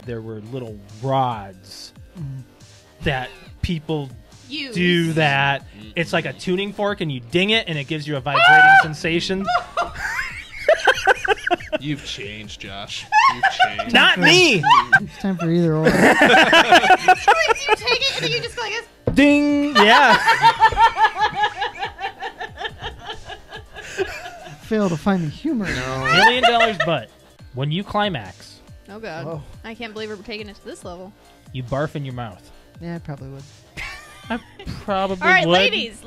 there were little rods that people Use. do that. It's like a tuning fork, and you ding it, and it gives you a vibrating sensation. You've changed, Josh. You've changed. Not me. It's time for either or. So wait, do you take it and then you just go like this? Ding. Yeah. Fail to find the humor. $1 million, but when you climax, Oh god. Whoa. I can't believe we're taking it to this level. you barf in your mouth. Yeah, I probably would. I probably All right, would. ladies,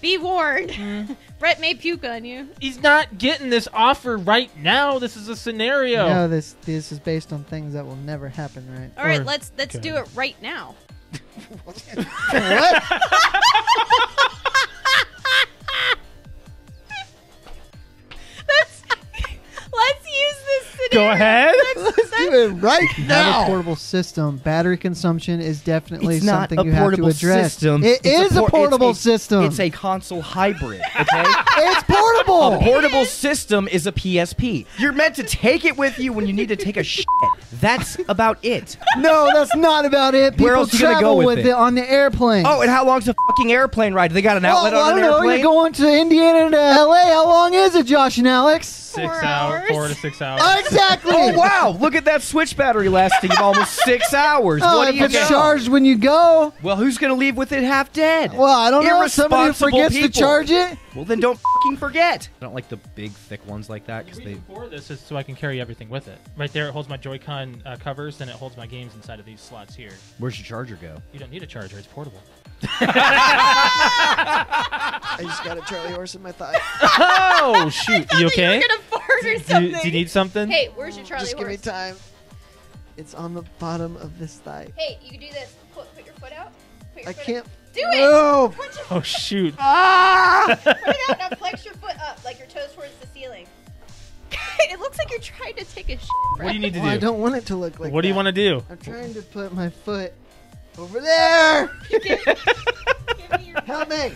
be warned. Brett may puke on you. He's not getting this offer right now. This is a scenario. No, this is based on things that will never happen, right? All right, Or- let's do it right now. What? Let's use this scenario. Go ahead. Let's do it right Have now. a Portable system. Battery consumption is definitely It's not something a you have to portable address. system. It It's is a portable it's system. It's a console hybrid, okay? It's portable. A portable system is a PSP. You're meant to take it with you when you need to take a shit. That's about it. No, that's not about it. People Where else you gonna travel go with with it? it on the airplane. Oh, and how long's a fucking airplane ride? Do they got an outlet well, on I an don't know. airplane? You're going to Indiana to LA. How long is it, Josh and Alex? 6 4 hours. hours. 4 to 6 hours. Exactly. Oh, wow. Look at that Switch battery lasting almost 6 hours. Oh, What if do you it's know? charged when you go. Well, who's going to leave with it half dead? Well, I don't know. Somebody who Irresponsible forgets to people. charge it. Well, then don't fucking forget. I don't like the big, thick ones like that because The they... reason for this is so I can carry everything with it. Right there, it holds my Joy-Con covers, and it holds my games inside of these slots here. Where's your charger go? You don't need a charger; it's portable. I just got a Charlie horse in my thigh. Oh shoot! You okay? You're gonna fart or Do something. you need something? Hey, where's your Charlie Just give me horse? time. It's on the bottom of this thigh. Hey, you can do this. Put your foot out. Put your I foot can't. Out. Do it. No. Put your Oh shoot! Ah! Put it out. Now flex your foot up, like your toes towards the ceiling. It looks like you're trying to take a shit. What do you need to Well, I do? don't want it to look like What do you that. want to do? I'm trying to put my foot over there. Give me your Help me.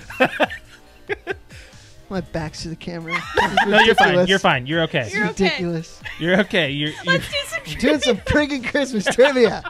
My back's to the camera. No, you're fine. You're fine. You're okay. You're okay. Ridiculous. You're okay. You're Let's do some I'm doing some friggin' Christmas trivia.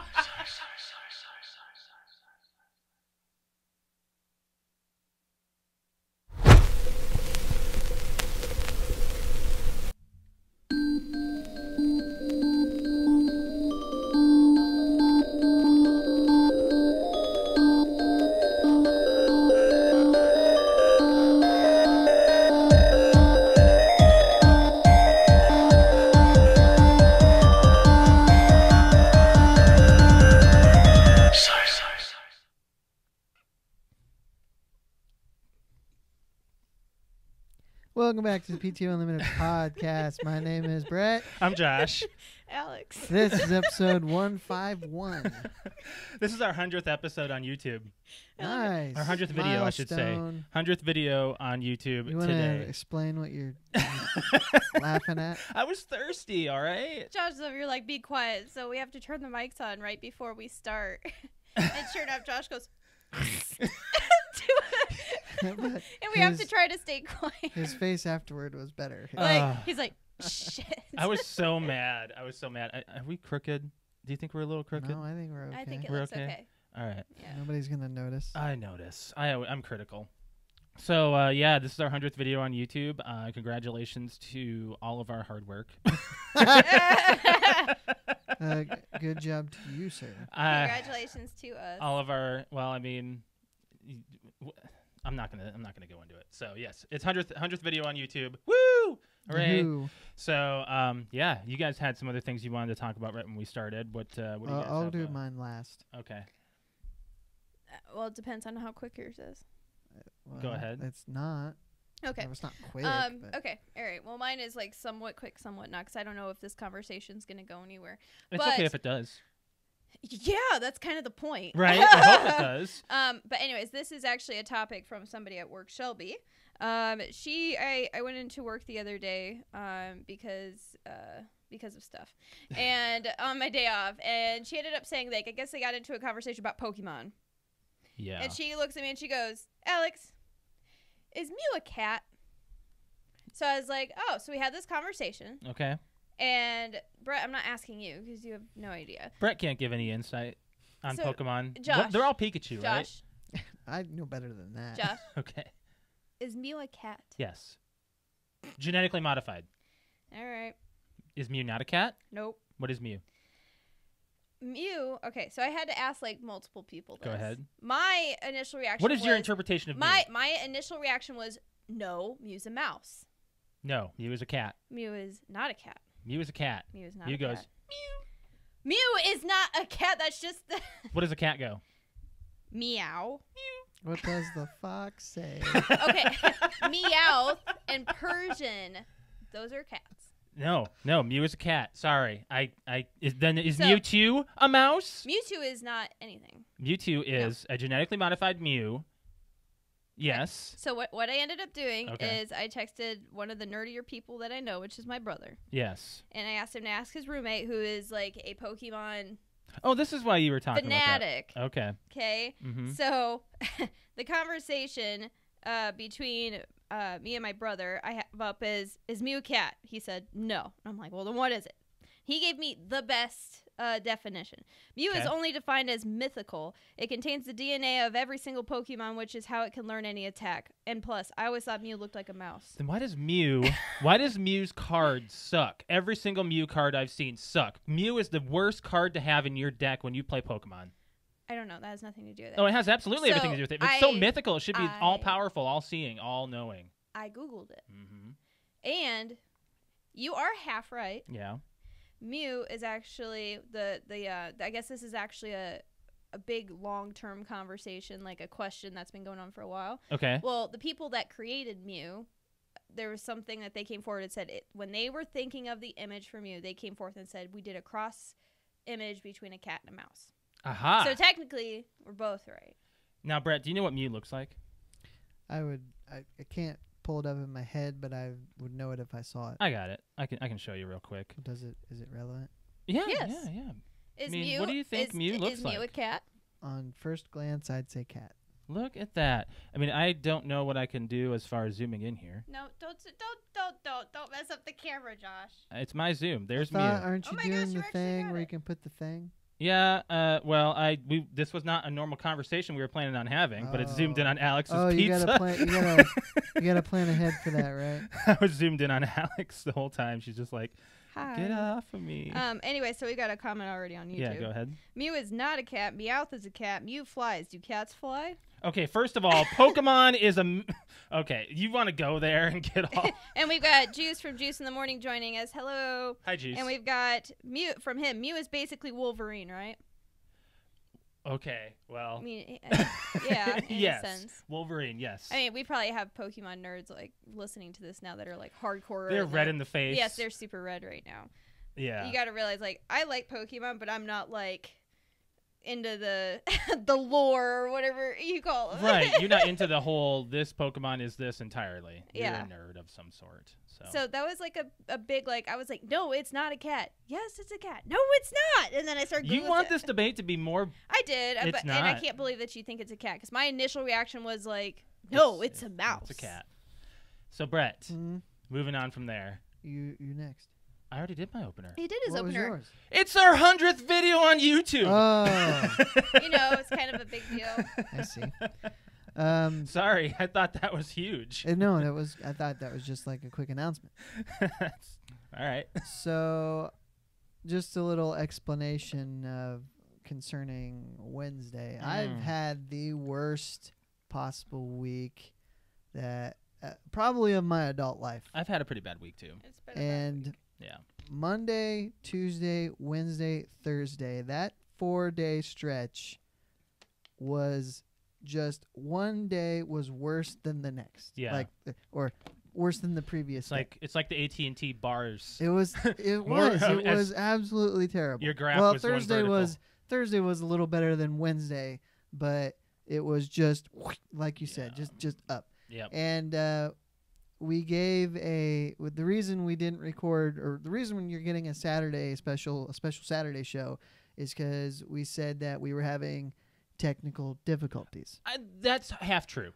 Welcome back to the PTO Unlimited podcast. My name is Brett. I'm Josh. Alex. This is episode 151. This is our 100th episode on YouTube. Nice. Our 100th video, I should say. Milestone. 100th video on YouTube You want to today. explain what you're laughing at? I was thirsty, all right? Josh's over here like, be quiet. So we have to turn the mics on right before we start. And sure enough, Josh goes, But and we have to his- try to stay quiet. His face afterward was better. He's like, shit. I was so mad. Are we crooked? Do you think we're a little crooked? No, I think we're okay. I think it We're looks okay. okay. All right. Yeah. Nobody's going to notice. I notice. I'm critical. So, yeah, this is our 100th video on YouTube. Congratulations to all of our hard work. Good job to you, sir. Congratulations to us. All of our, well, I mean, I'm not gonna go into it. So yes, it's 100th video on YouTube. Woo! Hooray! Woohoo. So yeah, you guys had some other things you wanted to talk about right when we started. What do you guys I'll have, do mine last. Okay, Well, it depends on how quick yours is. Well, Go ahead. It's not. Okay. No, it's not quick. but Okay. All right. Well, mine is like somewhat quick, somewhat not, because I don't know if this conversation's gonna go anywhere. it's But- okay if it does. Yeah, that's kind of the point. Right? I hope it does. But anyways, this is actually a topic from somebody at work, Shelby. I went into work the other day because of stuff, and on my day off, and she ended up saying, like, I guess they got into a conversation about Pokemon. Yeah. And she looks at me and she goes, Alex, is Mew a cat? So I was like, oh, so we had this conversation. Okay. And Brett, I'm not asking you because you have no idea. Brett can't give any insight on So, Pokemon. Josh, They're all Pikachu, right? Josh, I know better than that. Josh, Okay. is Mew a cat? Yes. Genetically modified. All right. Is Mew not a cat? Nope. What is Mew? Mew. Okay, so I had to ask like multiple people. Go this. ahead. My initial reaction. What is your was- interpretation of My Mew? my initial reaction was no. Mew's a mouse. No, Mew is a cat. Mew is not a cat. Mew is a cat. Mew is not. Mew a goes, cat. Mew is not a cat. That's just the what does a cat go? meow. What does the fox say? Okay, Meowth and Persian. Those are cats. No, Mew is a cat. Sorry. Is So- Mewtwo a mouse? Mewtwo is not anything. Mewtwo is a genetically modified Mew. Yes. So what I ended up doing Okay. is I texted one of the nerdier people that I know, which is my brother, Yes. and I asked him to ask his roommate, who is like a Pokemon Oh, this is why you were talking fanatic. about that. Okay. Okay, Mm-hmm. so the conversation between me and my brother I have up is Mew a cat? He said no. I'm like, well then what is it? He gave me the best definition. Mew is Okay. only defined as mythical. It contains the DNA of every single Pokemon, which is how it can learn any attack. And plus, I always thought Mew looked like a mouse. Then why does Mew's cards suck? Every single Mew card I've seen suck. Mew is the worst card to have in your deck when you play Pokemon. I don't know. That has nothing to do with it. Oh, it has absolutely everything So, to do with it. It's so I- mythical. It should be I- all powerful, all seeing, all knowing. I Googled it. Mm-hmm. And you are half right. Yeah. Mew is actually I guess this is actually a big long-term conversation, like a question that's been going on for a while. Okay. Well, the people that created Mew, there was something that they came forward and said when they were thinking of the image for Mew, they came forth and said we did a cross image between a cat and a mouse. Aha. So technically, we're both right. Now, Brett, do you know what Mew looks like? I can't pull it up in my head, but I would know it if I saw it. I got it. I can show you real quick. Is it relevant? Yeah. Yes. Yeah. Is I mean, Mew, what do you think is, Mew looks is Mew like? a cat? On first glance, I'd say cat. Look at that. I mean, I don't know what I can do as far as zooming in here. No, don't mess up the camera, Josh. It's my zoom. There's Mew. Aren't Oh you my gosh, doing you the actually thing got where it. you can put the thing? Yeah. Well, this was not a normal conversation we were planning on having, but it zoomed in on Alex's you pizza. gotta plan. You gotta plan ahead for that, right? I was zoomed in on Alex the whole time. She's just like, Hi. "Get off of me." Anyway, so we got a comment already on YouTube. Yeah, go ahead. Mew is not a cat. Meowth is a cat. Mew flies. Do cats fly? Okay, first of all, Pokemon is okay, you want to go there and get off. And we've got Juice from Juice in the Morning joining us. Hello. Hi, Juice. And we've got Mew from him. Mew is basically Wolverine, right? Okay, well. I mean, yeah, in Yes. a sense. Wolverine, yes. I mean, we probably have Pokemon nerds like listening to this now that are like hardcore. They're and red in the face. Yes, they're super red right now. Yeah. You got to realize, like, I like Pokemon, but I'm not like into the the lore or whatever you call it. Right, you're not into the whole this Pokemon is this entirely. Yeah. You're a nerd of some sort. So that was like a big like I was like, no, it's not a cat. Yes, it's a cat. No, it's not. And then I started. You Googling want it. this debate to be more I did, It's and I not. can't believe that you think it's a cat because my initial reaction was like, no, it's a mouse. It's a cat. So Brett, Mhm. moving on from there. You next. I already did my opener. He did his What was opener. yours? It's our 100th video on YouTube. Oh, You know, it's kind of a big deal. I see. Sorry, I thought that was huge. No, I thought that was just like a quick announcement. All right. So, just a little explanation concerning Wednesday. I've had the worst possible week that probably of my adult life. I've had a pretty bad week too. It's been a bad And week. Yeah. Monday, Tuesday, Wednesday, Thursday, that 4-day stretch was just one day was worse than the next. Yeah. Or worse than the previous. It's like the AT&T bars. It was More it as- was absolutely terrible. Your graph well, was going Thursday was a little better than Wednesday, but it was just like you said, just up. Yep. And we gave the reason we didn't record, or the reason when you're getting a special Saturday show is because we said that we were having technical difficulties. That's half true.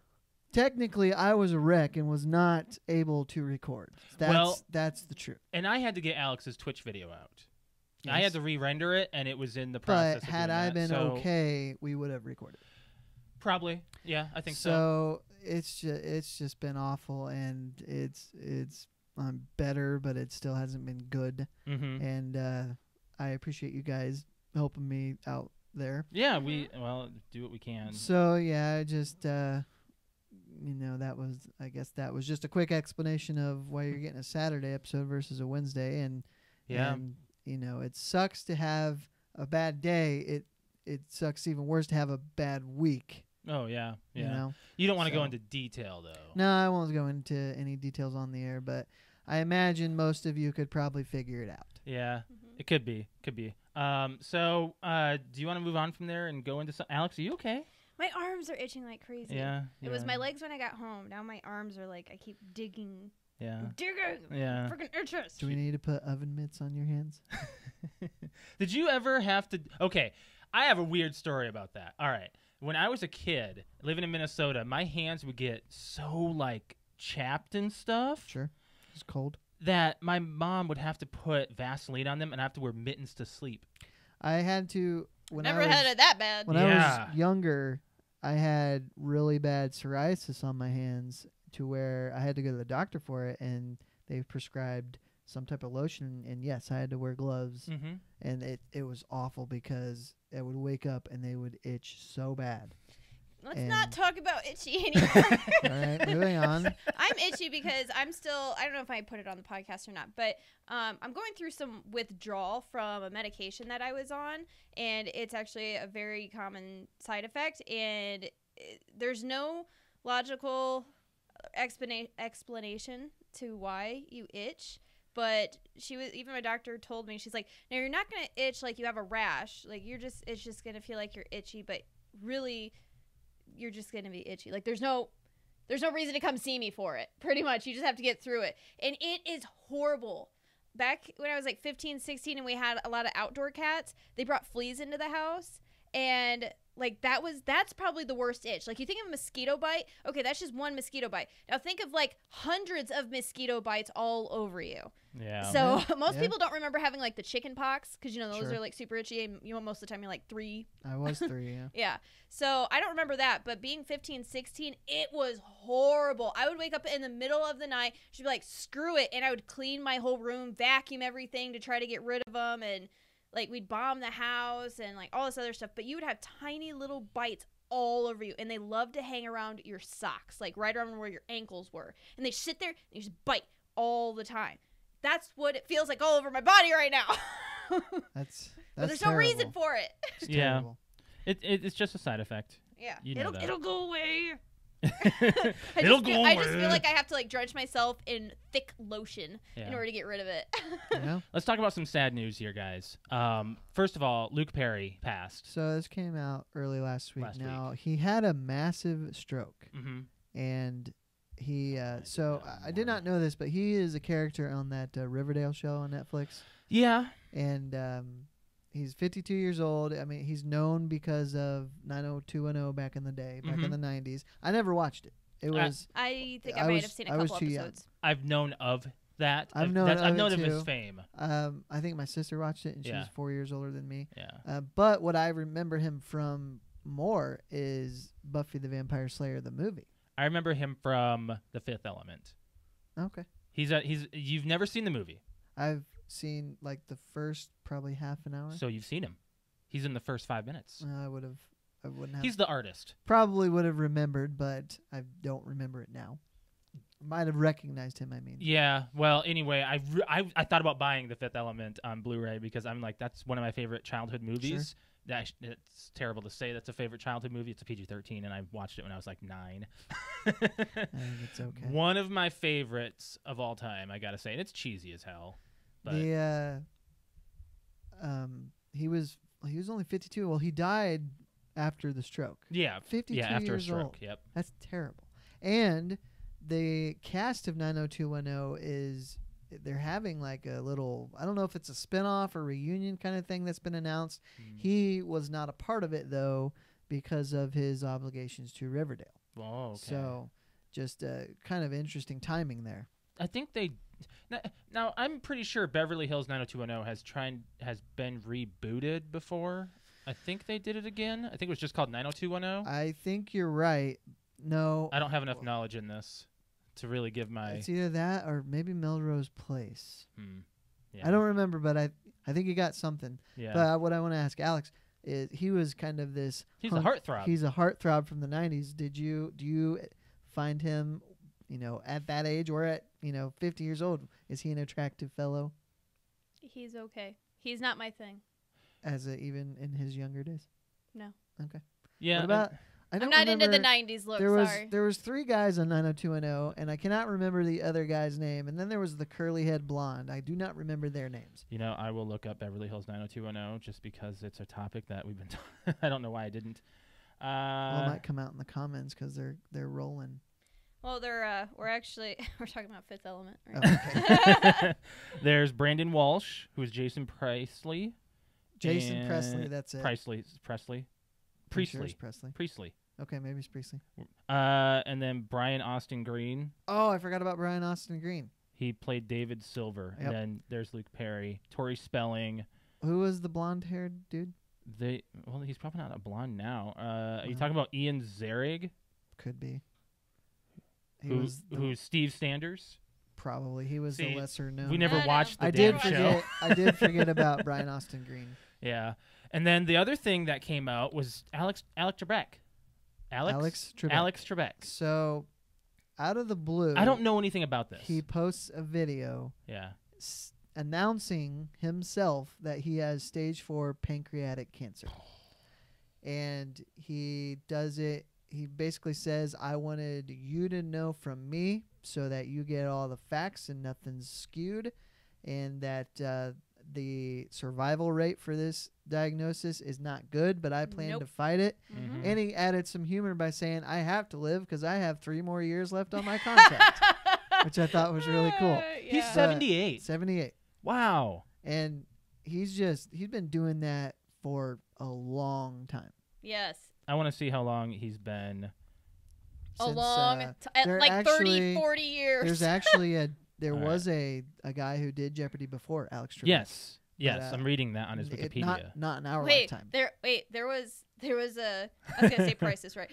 technically I was a wreck and was not able to record. That's the truth. And I had to get Alex's Twitch video out. Yes. I had to re-render it, and it was in the process. But of had doing I that, been so okay, we would have recorded. probably, yeah, I think so. So it's just been awful, and it's better, but it still hasn't been good. Mm-hmm. And I appreciate you guys helping me out there. Yeah, we do what we can. So yeah, I just I guess that was just a quick explanation of why you're getting a Saturday episode versus a Wednesday, and Yeah. and, it sucks to have a bad day. It sucks even worse to have a bad week. Oh yeah, yeah. You know? You don't want to go So- into detail though. No, I won't go into any details on the air, but I imagine most of you could probably figure it out. Yeah, Mhm. it could be. So do you want to move on from there and go into some? Alex, are you okay? My arms are itching like crazy. Yeah. It was my legs when I got home. Now my arms are like I keep digging. Yeah. I'm digging. Yeah. Freaking itches. Do we need to put oven mitts on your hands? Did you ever have to? Okay, I have a weird story about that. All right, when I was a kid living in Minnesota, my hands would get so like chapped and stuff Sure. It's cold. that my mom would have to put Vaseline on them, and I have to wear mittens to sleep. I had to when Never I was, had it that bad. when I Yeah. was younger. I had really bad psoriasis on my hands to where I had to go to the doctor for it, and they prescribed some type of lotion. And yes, I had to wear gloves, Mm-hmm. and it was awful because I would wake up and they would itch so bad. Let's And- not talk about itchy anymore. All right, moving on. I'm itchy because I'm still, I don't know if I put it on the podcast or not, but I'm going through some withdrawal from a medication that I was on, and it's actually a very common side effect, and there's no logical explanation to why you itch. But even my doctor told me, she's like, no, you're not going to itch like you have a rash. Like it's just going to feel like you're itchy, but really you're just going to be itchy. Like there's no reason to come see me for it. Pretty much. You just have to get through it. And it is horrible. Back when I was like 15, 16 and we had a lot of outdoor cats, they brought fleas into the house, and like that's probably the worst itch. Like you think of a mosquito bite, okay, that's just one mosquito bite. Now think of like hundreds of mosquito bites all over you. Yeah. So most Yeah. people don't remember having like the chicken pox, because those Sure. are like super itchy, and most of the time you're like 3. I was 3, yeah. Yeah. So I don't remember that, but being 15, 16, it was horrible. I would wake up in the middle of the night, she'd be like, screw it, and I would clean my whole room, vacuum everything to try to get rid of them, and like we'd bomb the house and like all this other stuff, but you would have tiny little bites all over you, and they love to hang around your socks, like right around where your ankles were, and they sit there and they just bite all the time. That's what it feels like all over my body right now. That's But there's terrible. no reason for it. It's Yeah. terrible. It's just a side effect. Yeah. You know that. It'll go away. It'll go I just feel away. like I have to like drench myself in thick lotion in Yeah. order to get rid of it. You know? Let's talk about some sad news here, guys. First of all, Luke Perry passed. So this came out early last week. Last Now, he had a massive stroke, Mm-hmm. and he so I did not know this, but he is a character on that Riverdale show on Netflix, Yeah. and he's 52 years old. I mean, he's known because of 90210 back in the day, back in the 90s. I never watched it. It was I think I I might was- have seen a I was couple too young. episodes. I've known of that. I've known I've of known it of his too. fame. I think my sister watched it, and Yeah. she's 4 years older than me. Yeah. But what I remember him from more is Buffy the Vampire Slayer, the movie. I remember him from The Fifth Element. Okay. You've never seen the movie, I've seen like the first probably half an hour. so you've seen him. He's in the first 5 minutes. I wouldn't have. He's the artist. Probably would have remembered, but I don't remember it now. Might have recognized him. I mean, Yeah. Well, anyway, I thought about buying The Fifth Element on Blu-ray because I'm like, that's one of my favorite childhood movies. It's terrible to say that's a favorite childhood movie. It's a PG-13, and I watched it when I was like 9. I think it's okay. One of my favorites of all time, I gotta say, and it's cheesy as hell. But He was only 52. Well, he died after the stroke. yeah, 52 yeah, after a years stroke. old. Yep. That's terrible. And the cast of 90210 is they're having like a little, I don't know if it's a spinoff or reunion kind of thing that's been announced. He was not a part of it though because of his obligations to Riverdale. Oh, okay. So just kind of interesting timing there. I think they. Now I'm pretty sure Beverly Hills 90210 has been rebooted before. I think they did it again. I think it was just called 90210. I think you're right. No, I don't have enough knowledge in this to really give my. it's either that or maybe Melrose Place. Yeah. I don't remember, but I think you got something. Yeah. But what I want to ask Alex is, he was kind of this. He's a heartthrob. He's a heartthrob from the '90s. Do you find him, at that age or at 50 years old? Is he an attractive fellow? He's okay. He's not my thing. Even in his younger days? No. Okay. Yeah. What about? I I'm don't not into the remember- 90s look. There Sorry. was 3 guys on 90210, and I cannot remember the other guy's name. And then there was the curly head blonde. I do not remember their names. I will look up Beverly Hills 90210 just because it's a topic that we've been. I don't know why I didn't. Well, it might come out in the comments because they're rolling. Well, we're actually we're talking about Fifth Element. Oh, Right? okay. There's Brandon Walsh, who's Jason Presley. Jason Presley. That's it. Presley. I'm sure it's Presley. Priestley. Okay, maybe it's Priestley. And then Brian Austin Green. Oh, I forgot about Brian Austin Green. He played David Silver. Yep. And then there's Luke Perry, Tori Spelling. Who was the blonde-haired dude? He's probably not a blonde now. Are you talking about Ian Zerrig? Could be. Who's Steve Sanders? Probably. He was the lesser known. We never No. watched the I damn did show. forget. I did forget about Brian Austin Green. Yeah. And then the other thing that came out was Alex Trebek. Alex Trebek. Alex Trebek. So, out of the blue, I don't know anything about this. he posts a video Yeah. announcing himself that he has stage 4 pancreatic cancer. And he does it. He basically says, I wanted you to know from me so that you get all the facts and nothing's skewed, and that the survival rate for this diagnosis is not good, but I plan to fight it. Mhm. And he added some humor by saying, I have to live because I have 3 more years left on my contract, which I thought was really cool. He's Yeah. 78. 78. Wow. And he's been doing that for a long time. Yes. I want to see how long he's been. A Since, long, there like 30, actually- 40 years. There's actually there All right. was a guy who did Jeopardy before, Alex Trebek. Yes. But, I'm reading that on his Wikipedia. Not in our Wait, lifetime. there was a. I was gonna say Price is Right.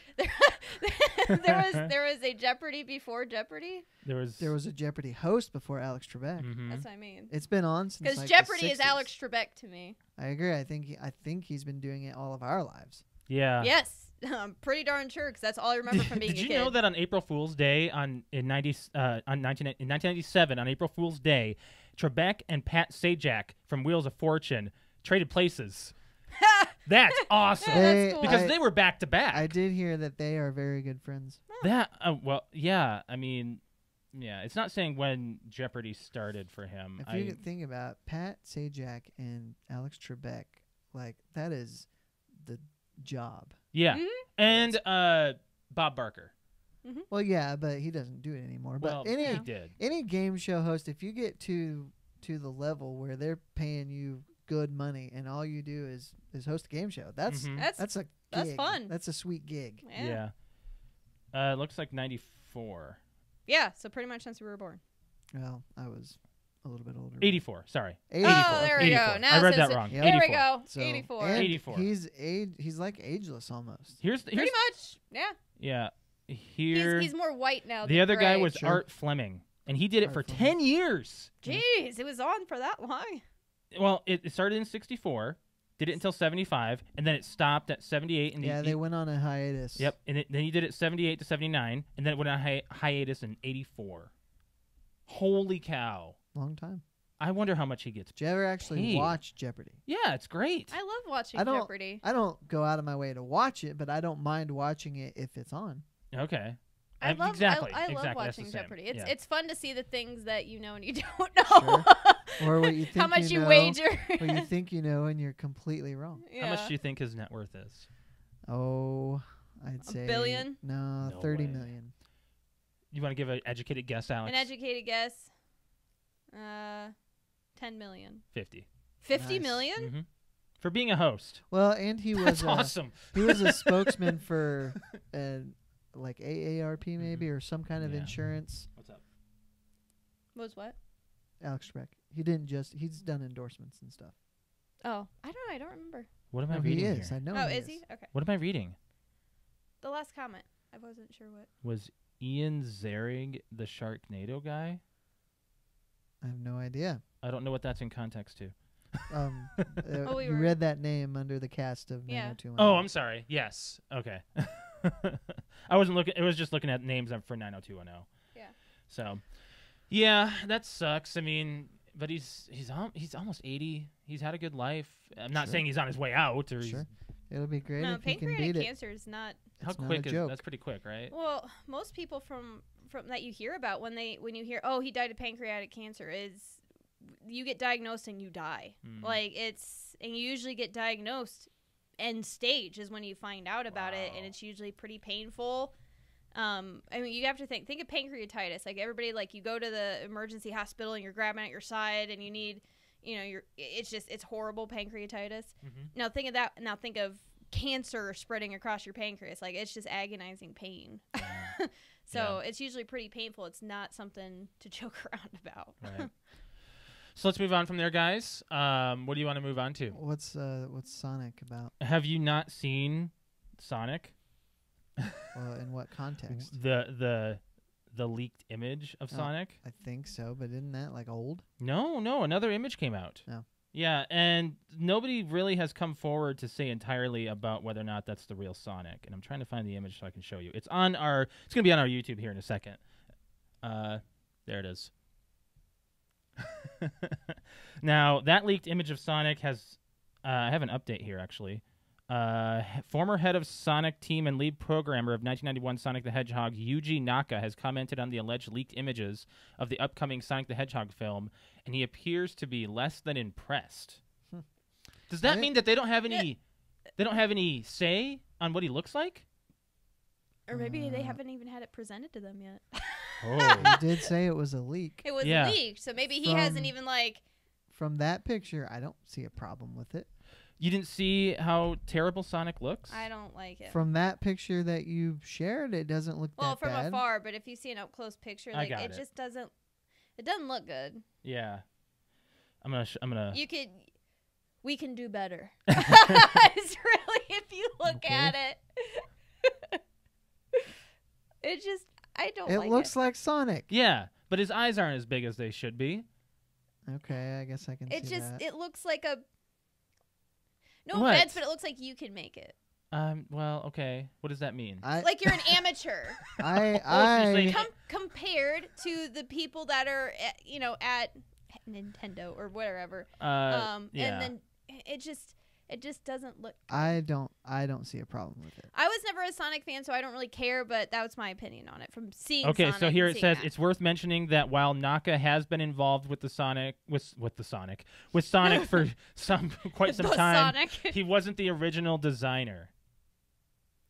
There was a Jeopardy before Jeopardy. There There was a Jeopardy host before Alex Trebek. Mhm. That's what I mean. It's been on since Because like Jeopardy the is 60s. Alex Trebek to me. I agree. I think he's been doing it all of our lives. Yeah. Yes, I'm pretty darn sure because that's all I remember from being Did a you kid. know that on April Fool's Day in 1997 on April Fool's Day, Trebek and Pat Sajak from Wheels of Fortune traded places? That's awesome. Yeah, that's cool. Because I- they were back to back. I did hear that they are very good friends. That yeah. I mean, yeah. It's not saying when Jeopardy started for him. If you think about Pat Sajak and Alex Trebek, like that is the job. Yeah. Mhm. And Bob Barker. Well, yeah, but he doesn't do it anymore. But Well, any he did. any game show host, if you get to the level where they're paying you good money and all you do is host a game show, that's Mhm. that's a That's gig. fun. That's a sweet gig. Yeah. Yeah. It looks like 94. Yeah. So pretty much since we were born. Well, I was a little bit older. 84. Sorry. 84. Oh, there we 84. go. Now I read since that wrong. Yep. There we 84. go. So, 84. and 84. He's like ageless almost. Here's Pretty much. Yeah. yeah. Here He's more white now. the than other guy gray. was Sure. Art Fleming, and he did it Art for Fleming. 10 years. Jeez, it was on for that long. Well, it started in 64, did it until 75, and then it stopped at 78. And Yeah, they went on a hiatus. Yep, and then he did it 78 to 79, and then it went on hiatus in 84. Holy cow. Long time. I wonder how much he gets. Did you ever actually Paid. watch Jeopardy? Yeah, it's great. I love watching I don't- Jeopardy. I don't go out of my way to watch it, but I don't mind watching it if it's on. Okay. I love exactly. I love exactly. That's watching the same. Jeopardy. It's Yeah. it's fun to see the things that you know and you don't know. Or what you think How much you you know, wager. what you think you know, and you're completely wrong. Yeah. How much do you think his net worth is? Oh, I'd say billion? No, No 30 way. million. You want to give an educated guess, Alex? An educated guess. 10 million. 50. 50 Nice. million? Mm-hmm. For being a host. Well, and he That's was awesome. he was a spokesman for like AARP maybe or some kind of Yeah. insurance. What's up? Was what? Alex Trebek. He's done endorsements and stuff. Oh, I don't remember. What am I No, reading he is. here? I know. Oh, is he? Okay. What am I reading? The last comment. I wasn't sure what. Was Ian Ziering the Sharknado guy? I have no idea. I don't know what that's in context to. we You were- read that name under the cast of Yeah. 90210. Oh, I'm sorry. Yes. Okay. I wasn't looking. It was just looking at names for 90210. Yeah. So, yeah, that sucks. I mean, but he's almost 80. He's had a good life. I'm not Sure. saying he's on his way out. Or Sure. It'll be great No, if he can pancreatic beat it. cancer is not. How It's not quick a is joke. that's pretty quick, right? Well, most people from that you hear about when you hear, oh, he died of pancreatic cancer, is you get diagnosed and you die. Mm. Like and you usually get diagnosed end stage is when you find out about it, and Wow. it's usually pretty painful. I mean, you have to think of pancreatitis. Like everybody, like you go to the emergency hospital and you're grabbing at your side and you need, it's horrible pancreatitis. Mhm. Now think of that. Now think of cancer spreading across your pancreas. Like it's just agonizing pain. So it's usually pretty painful. It's not something to joke around about. Right. So let's move on from there, guys. What do you want to move on to? What's Sonic about? Have you not seen Sonic? Well, in what context? The leaked image of Oh. Sonic? I think so, but isn't that like old? No, another image came out. No. Yeah, and nobody really has come forward to say entirely about whether or not that's the real Sonic. And I'm trying to find the image so I can show you. It's going to be on our YouTube here in a second. There it is. Now, that leaked image of Sonic has I have an update here actually. Former head of Sonic team and lead programmer of 1991 Sonic the Hedgehog, Yuji Naka, has commented on the alleged leaked images of the upcoming Sonic the Hedgehog film, and he appears to be less than impressed. Does that mean that they don't have any say on what he looks like? Or maybe they haven't even had it presented to them yet. Oh. He did say it was a leak. It was Yeah. leaked, so maybe he hasn't From- even like. From that picture, I don't see a problem with it. You didn't see how terrible Sonic looks? I don't like it. From that picture that you shared, it doesn't look Well, that from bad. afar, but if you see an up close picture, I like got it it. just doesn't. It doesn't look good. Yeah. I'm gonna. We can do better. It's really, if you look Okay. at it, it just, I don't It like looks like Sonic. Yeah, but his eyes aren't as big as they should be. Okay, I guess I can it see just, that. it looks like a, no What? offense, but it looks like you can make it. Well, okay. What does that mean? Like you're an amateur. so you're saying- Compared to the people that are, at Nintendo or whatever. Yeah. And then it just doesn't look. I don't see a problem with it. I was never a Sonic fan, so I don't really care. But that was my opinion on it from seeing. Okay, Sonic so here and it seeing says that. it's worth mentioning that while Naka has been involved with Sonic for quite some The time, Sonic. he wasn't the original designer.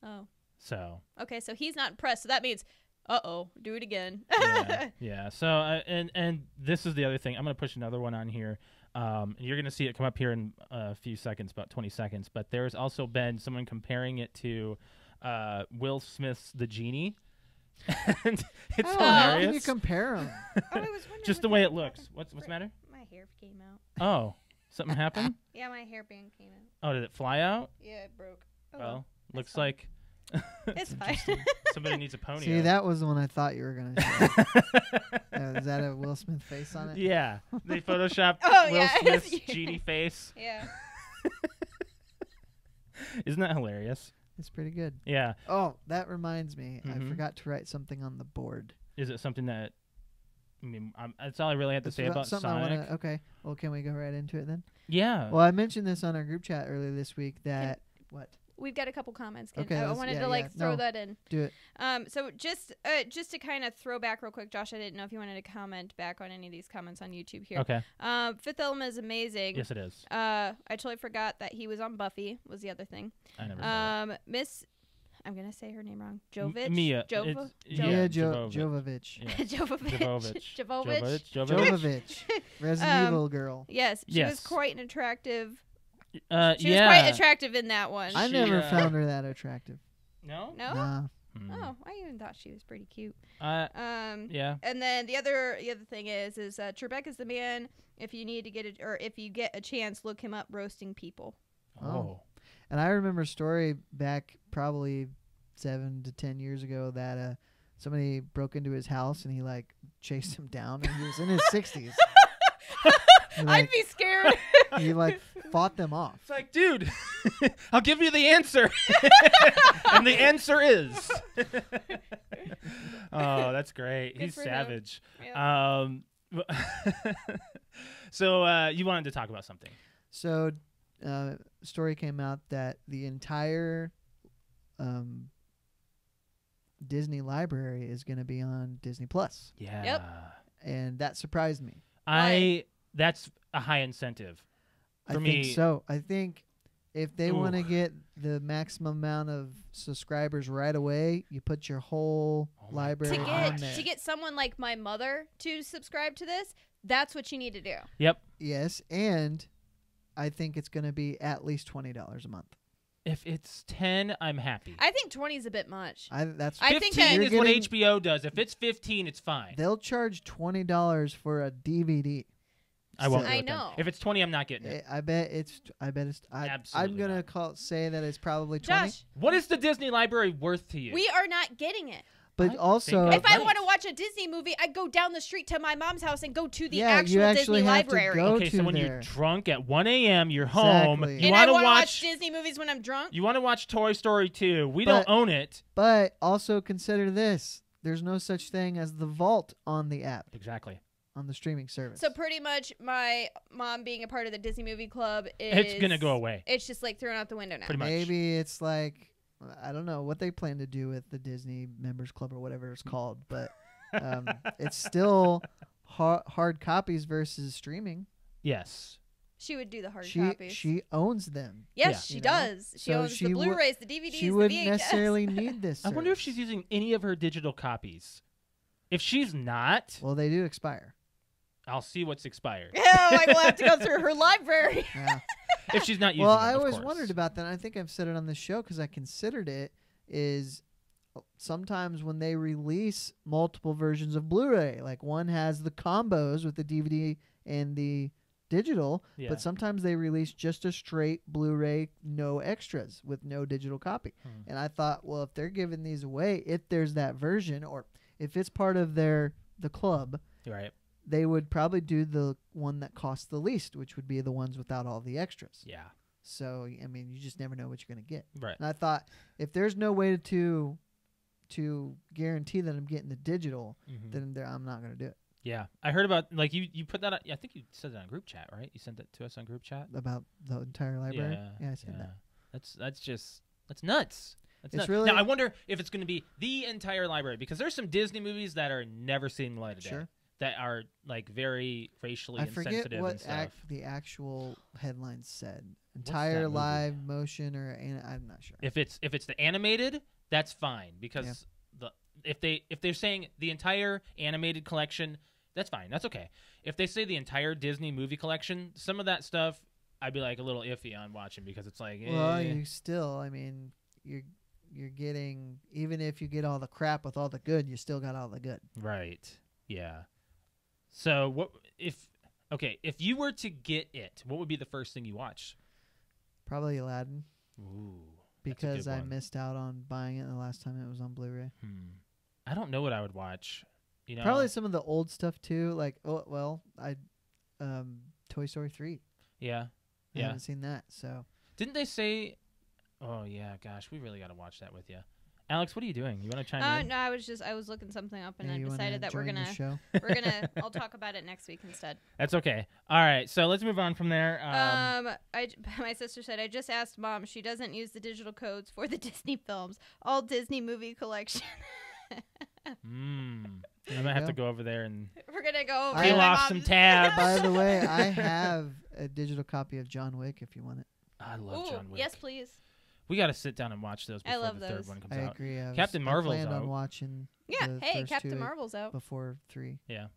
Oh, So okay. So he's not impressed. So that means, do it again. yeah. So and this is the other thing. I'm gonna push another one on here. You're gonna see it come up here in a few seconds, about 20 seconds. But there's also been someone comparing it to Will Smith's The Genie. And it's How can you hilarious. compare them? I was wondering Just the what way that it looks. happened. What's the matter? My hair came out. Oh, something happened? Yeah, my hairband came out. Oh, did it fly out? Yeah, it broke. Oh, Well, looks fine. like it's fine. somebody needs a pony. See, that was the one I thought you were gonna say. Is that a Will Smith face on it? Yeah, they photoshopped Oh, Will yeah. Smith's genie face. Yeah. Isn't that hilarious? It's pretty good. Yeah. Oh, that reminds me. I Mhm. forgot to write something on the board. Is it something that? I mean, that's all I really have to It's say about something Sonic. okay. Well, can we go right into it then? Yeah. Well, I mentioned this on our group chat earlier this week that what? We've got a couple comments. Ken. Okay, I let's- wanted yeah, to yeah. throw No. that in. Do it. So just to kind of throw back real quick, Josh, I didn't know if you wanted to comment back on any of these comments on YouTube here. Okay. Fifth Element is amazing. Yes, it is. I totally forgot that he was on Buffy. Was the other thing. I never. Saw Miss, I'm gonna say her name wrong. Jovich. Mia. Jova. Yeah, Jovovich. Jovovich. Yeah. Jovovich. Jovovich. Jovovich. Resident Evil girl. Yes, she was Yes. quite an attractive. Yeah. She was quite attractive in that one. I She, never uh, found her that attractive. No. No. Nah. Oh, I even thought she was pretty cute. Yeah. And then the other thing is Trebek is the man. If you need to get it, or if you get a chance, look him up roasting people. Oh. And I remember a story back probably 7 to 10 years ago that somebody broke into his house and he like chased him down and he was in his 60s. I'd be scared. He like fought them off. It's like, dude, I'll give you the answer. And the answer is. Oh, that's great. Good He's for him. savage. Yeah. So you wanted to talk about something. So, story came out that the entire Disney library is going to be on Disney Plus, Yeah. Yep. and that surprised me. That's a high incentive. I For think me- so. I think if they want to Ooh. get the maximum amount of subscribers right away, you put your whole Oh my library to on get there. to get someone like my mother to subscribe to this, that's what you need to do. Yep. Yes, and I think it's going to be at least $20 a month. If it's 10, I'm happy. I think 20 is a bit much. That's I 15 think that- is You're what getting- HBO does. If it's 15, it's fine. they'll charge $20 for a DVD. I won't. So- do I it then. know. If it's 20, I'm not getting it. I bet it's. I'm Absolutely gonna not. say that it's probably 20. Josh, What is the Disney library worth to you? we are not getting it. But I also, think If I right. want to watch a Disney movie, I go down the street to my mom's house and go to the Yeah, actual you actually Disney have to library. go Okay, so to when there. you're drunk at 1 a.m., you're home. Exactly. You and I want to want to watch watch. Disney movies when I'm drunk. You want to watch Toy Story 2. We But- don't own it. but also consider this: there's no such thing as the vault on the app, Exactly. on the streaming service. So pretty much, my mom being a part of the Disney movie club is It's gonna go away. It's just like thrown out the window now. Pretty much. Maybe it's like, I don't know what they plan to do with the Disney Members Club or whatever it's called, but it's still hard copies versus streaming. Yes. She would do the hard She copies. she owns them. Yes, Yeah. she You know? does. She So owns she the would- Blu-rays, the DVDs, She the wouldn't VHS. necessarily need this. I wonder if service. she's using any of her digital copies. If she's not, Well, they do expire. I'll see what's expired. Oh, I will have to go through her library. Yeah. If she's not using Well, them, I of always course. wondered about that. And I think I've said it on the show because I considered it. Is sometimes when they release multiple versions of Blu-ray, like one has the combos with the DVD and the digital, Yeah. but sometimes they release just a straight Blu-ray, no extras, with no digital copy. Hmm. And I thought, well, if they're giving these away, if there's that version, or if it's part of the club, Right. they would probably do the one that costs the least, which would be the ones without all the extras. Yeah. So I mean, you just never know what you're gonna get. Right. And I thought, if there's no way to guarantee that I'm getting the digital, Mhm. then I'm not gonna do it. Yeah. I heard about, like, you put that, I think you said that on group chat, right? You sent that to us on group chat? About the entire library. Yeah. I said that. That's nuts. That's nuts. It's really- Now, I wonder if it's going to be the entire library, because there's some Disney movies that are never seeing the light of day. Sure. That are, like, very racially I forget insensitive what and stuff. the actual headline said. that Entire movie? live motion, I'm not sure. If it's the animated, that's fine, because if they're saying the entire animated collection, that's fine. That's okay. If they say the entire Disney movie collection, some of that stuff I'd be like a little iffy on watching, because it's like, Well, you still, I mean, you're getting, even if you get all the crap with all the good, you still got all the good. right. Yeah. So what if you were to get it, what would be the first thing you watch? Probably Aladdin, Ooh. because good I one. missed out on buying it the last time it was on Blu-ray. I don't know what I would watch. You know, Probably some of the old stuff too, like Toy Story 3. Yeah. I Yeah. haven't seen that, so Didn't they say? Oh yeah, gosh, we really got to watch that with you. Alex, what are you doing? You want to chime in? No, I was looking something up and yeah, I you wanna decided that join the show. I'll talk about it next week instead. That's okay. All right, so let's move on from there. My sister said, I just asked Mom. She doesn't use the digital codes for the Disney films. All Disney movie collection. I might have to go over there and We're going to go over Peel to my off mom's- some tabs. By the way, I have a digital copy of John Wick if you want it. I love Ooh, John Wick. yes, please. We got to sit down and watch those I before love the third those. one comes I out. agree. Captain Marvel's I planned out. on watching Yeah, the hey, first Captain two Marvel's out. before 3. Yeah.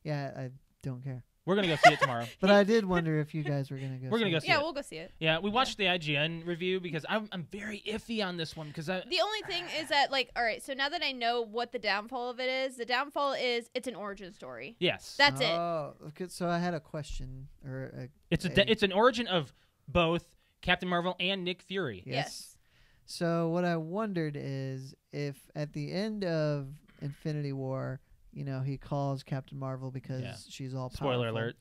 Yeah, I don't care. We're gonna go see it tomorrow. But I did wonder if you guys were gonna go. We're gonna see go it. see Yeah, it. we'll go see it. Yeah, we watched the IGN review because I'm very iffy on this one because The only thing is that, like, all right, so now that I know what the downfall of it is, the downfall is it's an origin story. yes, That's it. Oh, okay. So I had a question or it's an origin of both Captain Marvel and Nick Fury. Yes. So what I wondered is if at the end of Infinity War, he calls Captain Marvel because Yeah. she's all powerful. Spoiler alert.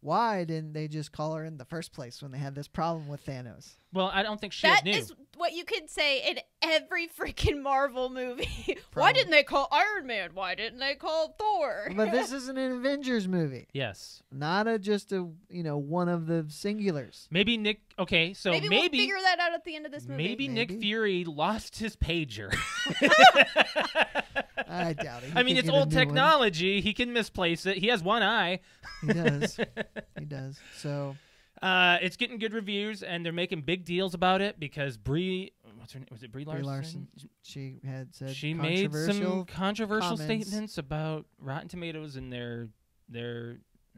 Why didn't they just call her in the first place when they had this problem with Thanos? Well, I don't think Shield That knew. is what you could say in every freaking Marvel movie. Why Probably. didn't they call Iron Man? Why didn't they call Thor? But this isn't an Avengers movie, Yes. not just a one of the singulars. Maybe Nick. Okay, so maybe we'll figure that out at the end of this movie. maybe Nick Maybe. Fury lost his pager. I doubt it. He I mean, could it's get a old new one. technology. He can misplace it. He has one eye. He does. He does. So It's getting good reviews, and they're making big deals about it because Brie, what's her name? Was it Brie Brie Larson? Larson, she had said She made some controversial comments. statements about Rotten Tomatoes and their.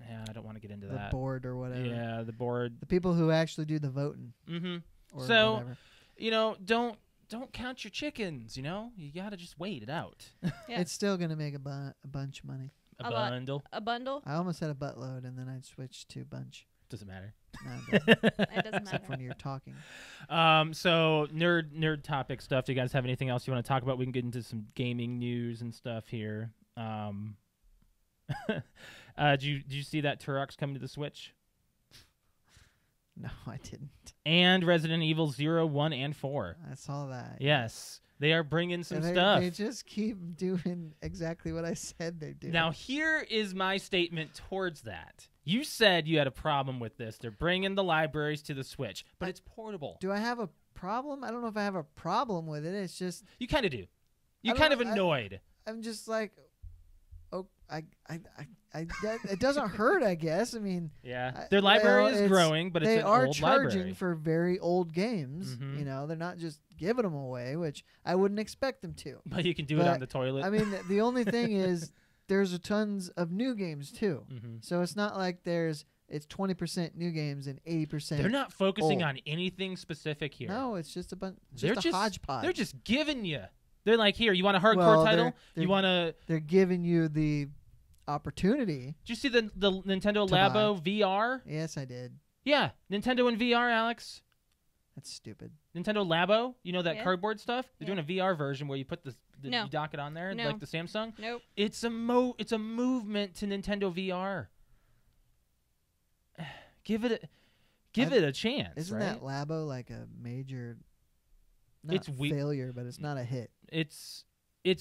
Yeah, I don't want to get into the that. board or whatever. Yeah, the board. The people who actually do the voting. Mm-hmm. Or So, whatever. Don't count your chickens. You gotta just wait it out. Yeah. It's still gonna make a bunch of money. A A lot. bundle A bundle? I almost had a buttload, and then I switched to bunch. doesn't matter. No, it doesn't, It doesn't except matter. when you're talking. So nerd topic stuff. Do you guys have anything else you want to talk about? We can get into some gaming news and stuff here. Did you see that Turok's coming to the Switch? No, I didn't. And Resident Evil 0, 1, and 4. I saw that. Yes, they are bringing some And stuff. They just keep doing exactly what I said they do. Now, here is my statement towards that. You said you had a problem with this. They're bringing the libraries to the Switch, but it's portable. Do I have a problem? I don't know if I have a problem with it. It's just You kind of do. You're I kind don't of know, annoyed. I'm just like, oh, it doesn't hurt. I guess. I mean, Yeah, their library well, is it's- growing, but it's they an are old charging library. for very old games. Mhm. They're not just giving them away, which I wouldn't expect them to. But you can do it But, on the toilet. I mean, the only thing is there's tons of new games too. hmm So it's not like it's 20% new games and 80%. They're not focusing old. on anything specific here. No, it's just a bunch. They're Just a hodgepodge. They're just giving you. They're like, here, you want a hardcore Well, title? they're- You want to? They're giving you the opportunity. Did you see the Nintendo To Labo VR? Yes, I did. Yeah, Nintendo in VR, Alex. That's stupid. Nintendo Labo, that Yeah. cardboard stuff. They're Yeah. doing a VR version where you put No. you dock it on there, No. like the Samsung. Nope. It's a movement to Nintendo VR. Give it a chance. Isn't right? that Labo like a major? Not It's failure, but it's not a hit. It's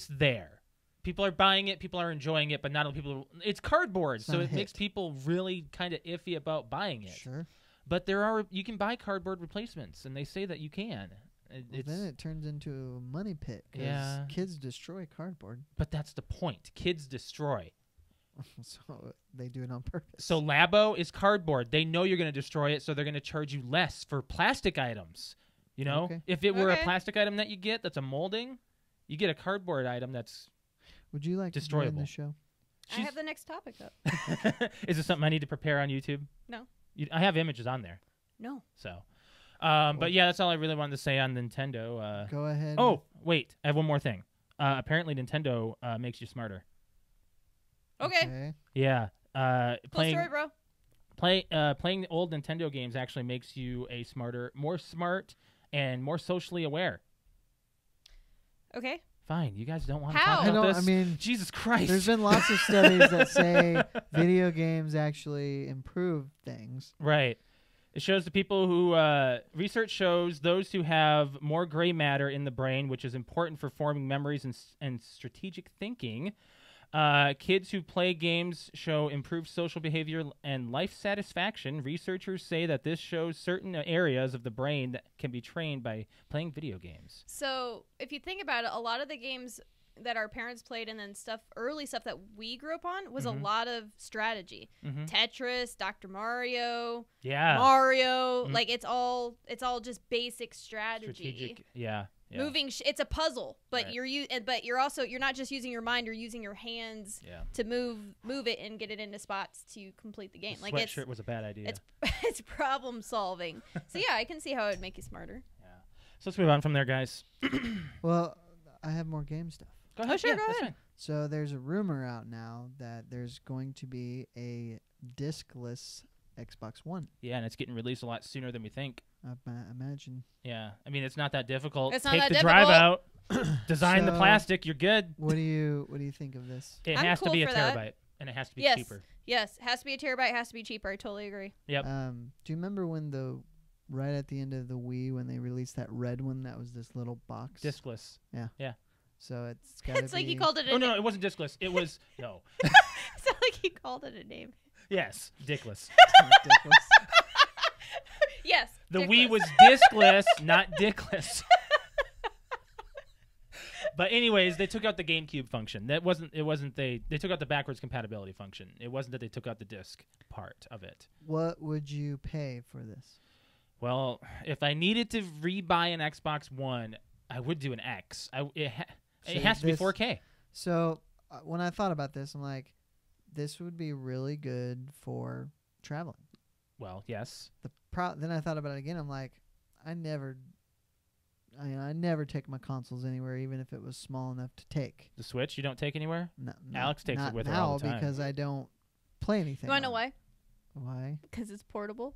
there. People are buying it. People are enjoying it, but not all people. It's cardboard, It's so not a it makes hit. people really kind of iffy about buying it. Sure. But you can buy cardboard replacements, and they say that you can. Well, It's then it turns into a money pit. 'Cause Yeah. kids destroy cardboard, but that's the point. Kids destroy. so they do it on purpose. So Labo is cardboard. They know you're going to destroy it, so they're going to charge you less for plastic items. Okay. If it were a Okay. plastic item that you get that's a molding, you get a cardboard item that's. Would you like to join destroyable. the show? I have the next topic up. Is this something I need to prepare on YouTube? No. I have images on there. No. So, but yeah, that's all I really wanted to say on Nintendo. Go ahead. Oh, wait, I have one more thing. Apparently, Nintendo makes you smarter. Okay. Yeah, Cool playing story, bro. playing the old Nintendo games actually makes you more smart, and more socially aware. Okay. Fine, you guys don't want to How? talk I about know. this. I mean, Jesus Christ. there's been lots of studies that say video games actually improve things. Right. It shows the people who research shows those who have more gray matter in the brain, which is important for forming memories and strategic thinking. Kids who play games show improved social behavior and life satisfaction. Researchers say that this shows certain areas of the brain that can be trained by playing video games. So if you think about it, a lot of the games that our parents played and then early stuff that we grew up on was Mhm. a lot of strategy. Mm-hmm. Tetris, Dr. Mario, Yeah. Mario, Mhm. like it's all just basic strategy. Strategic. Yeah. Yeah. moving. It's a puzzle, but Right. but you're not just using your mind. You're using your hands Yeah. to move it and get it into spots to complete the game. The Like sweatshirt was a bad idea. it's problem solving. So yeah, I can see how it would make you smarter. Yeah. So let's move on from there, guys. Well, I have more game stuff. Go ahead. sure, Yeah, go that's ahead. fine. So there's a rumor out now that there's going to be a discless Xbox One. Yeah, and it's getting released a lot sooner than we think. I imagine. Yeah, I mean it's not that difficult. It's not Take that the drive out, difficult. design the So- plastic, you're good. What do you think of this? It I'm has to cool be a for that. terabyte, and it has to be Yes. cheaper. Yes, has to be a terabyte. Has to be cheaper. I totally agree. Yep. Do you remember when right at the end of the Wii when they released that red one that was this little box? Discless. So it's got to It's like be he called it a Oh name. no, it wasn't discless. It was no. It's not like he called it a name. Yes, dickless. ridiculous. Yes. The dickless. Wii was discless, not dickless. But anyways, they took out the GameCube function. It wasn't they took out the backwards compatibility function. It wasn't that they took out the disc part of it. What would you pay for this? Well, if I needed to rebuy an Xbox One, I would do an X. It So has to be this- 4K. So when I thought about this, I'm like, this would be really good for traveling. Well, yes. Then I thought about it again. I'm like, I never take my consoles anywhere, even if it was small enough to take. The Switch you don't take anywhere? No, Alex takes it not with her now all the time. because I don't play anything. You want to know on it. why? Why? Because it's portable.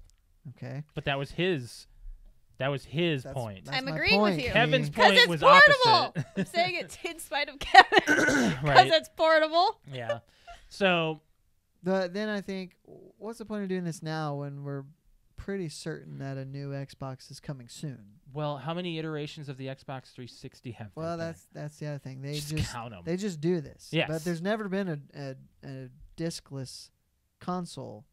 Okay. But that was his That's- point. that's I'm my agreeing with point, you. Kevin's Katie. point Because it's was portable. opposite. I'm saying it in spite of Kevin. Because Right. it's portable. Yeah. So Then I think, what's the point of doing this now when we're pretty certain that a new Xbox is coming soon? well, how many iterations of the Xbox 360 have there Well, been? that's the other thing. They Just just count 'em. they just do this. Yes. But there's never been a discless console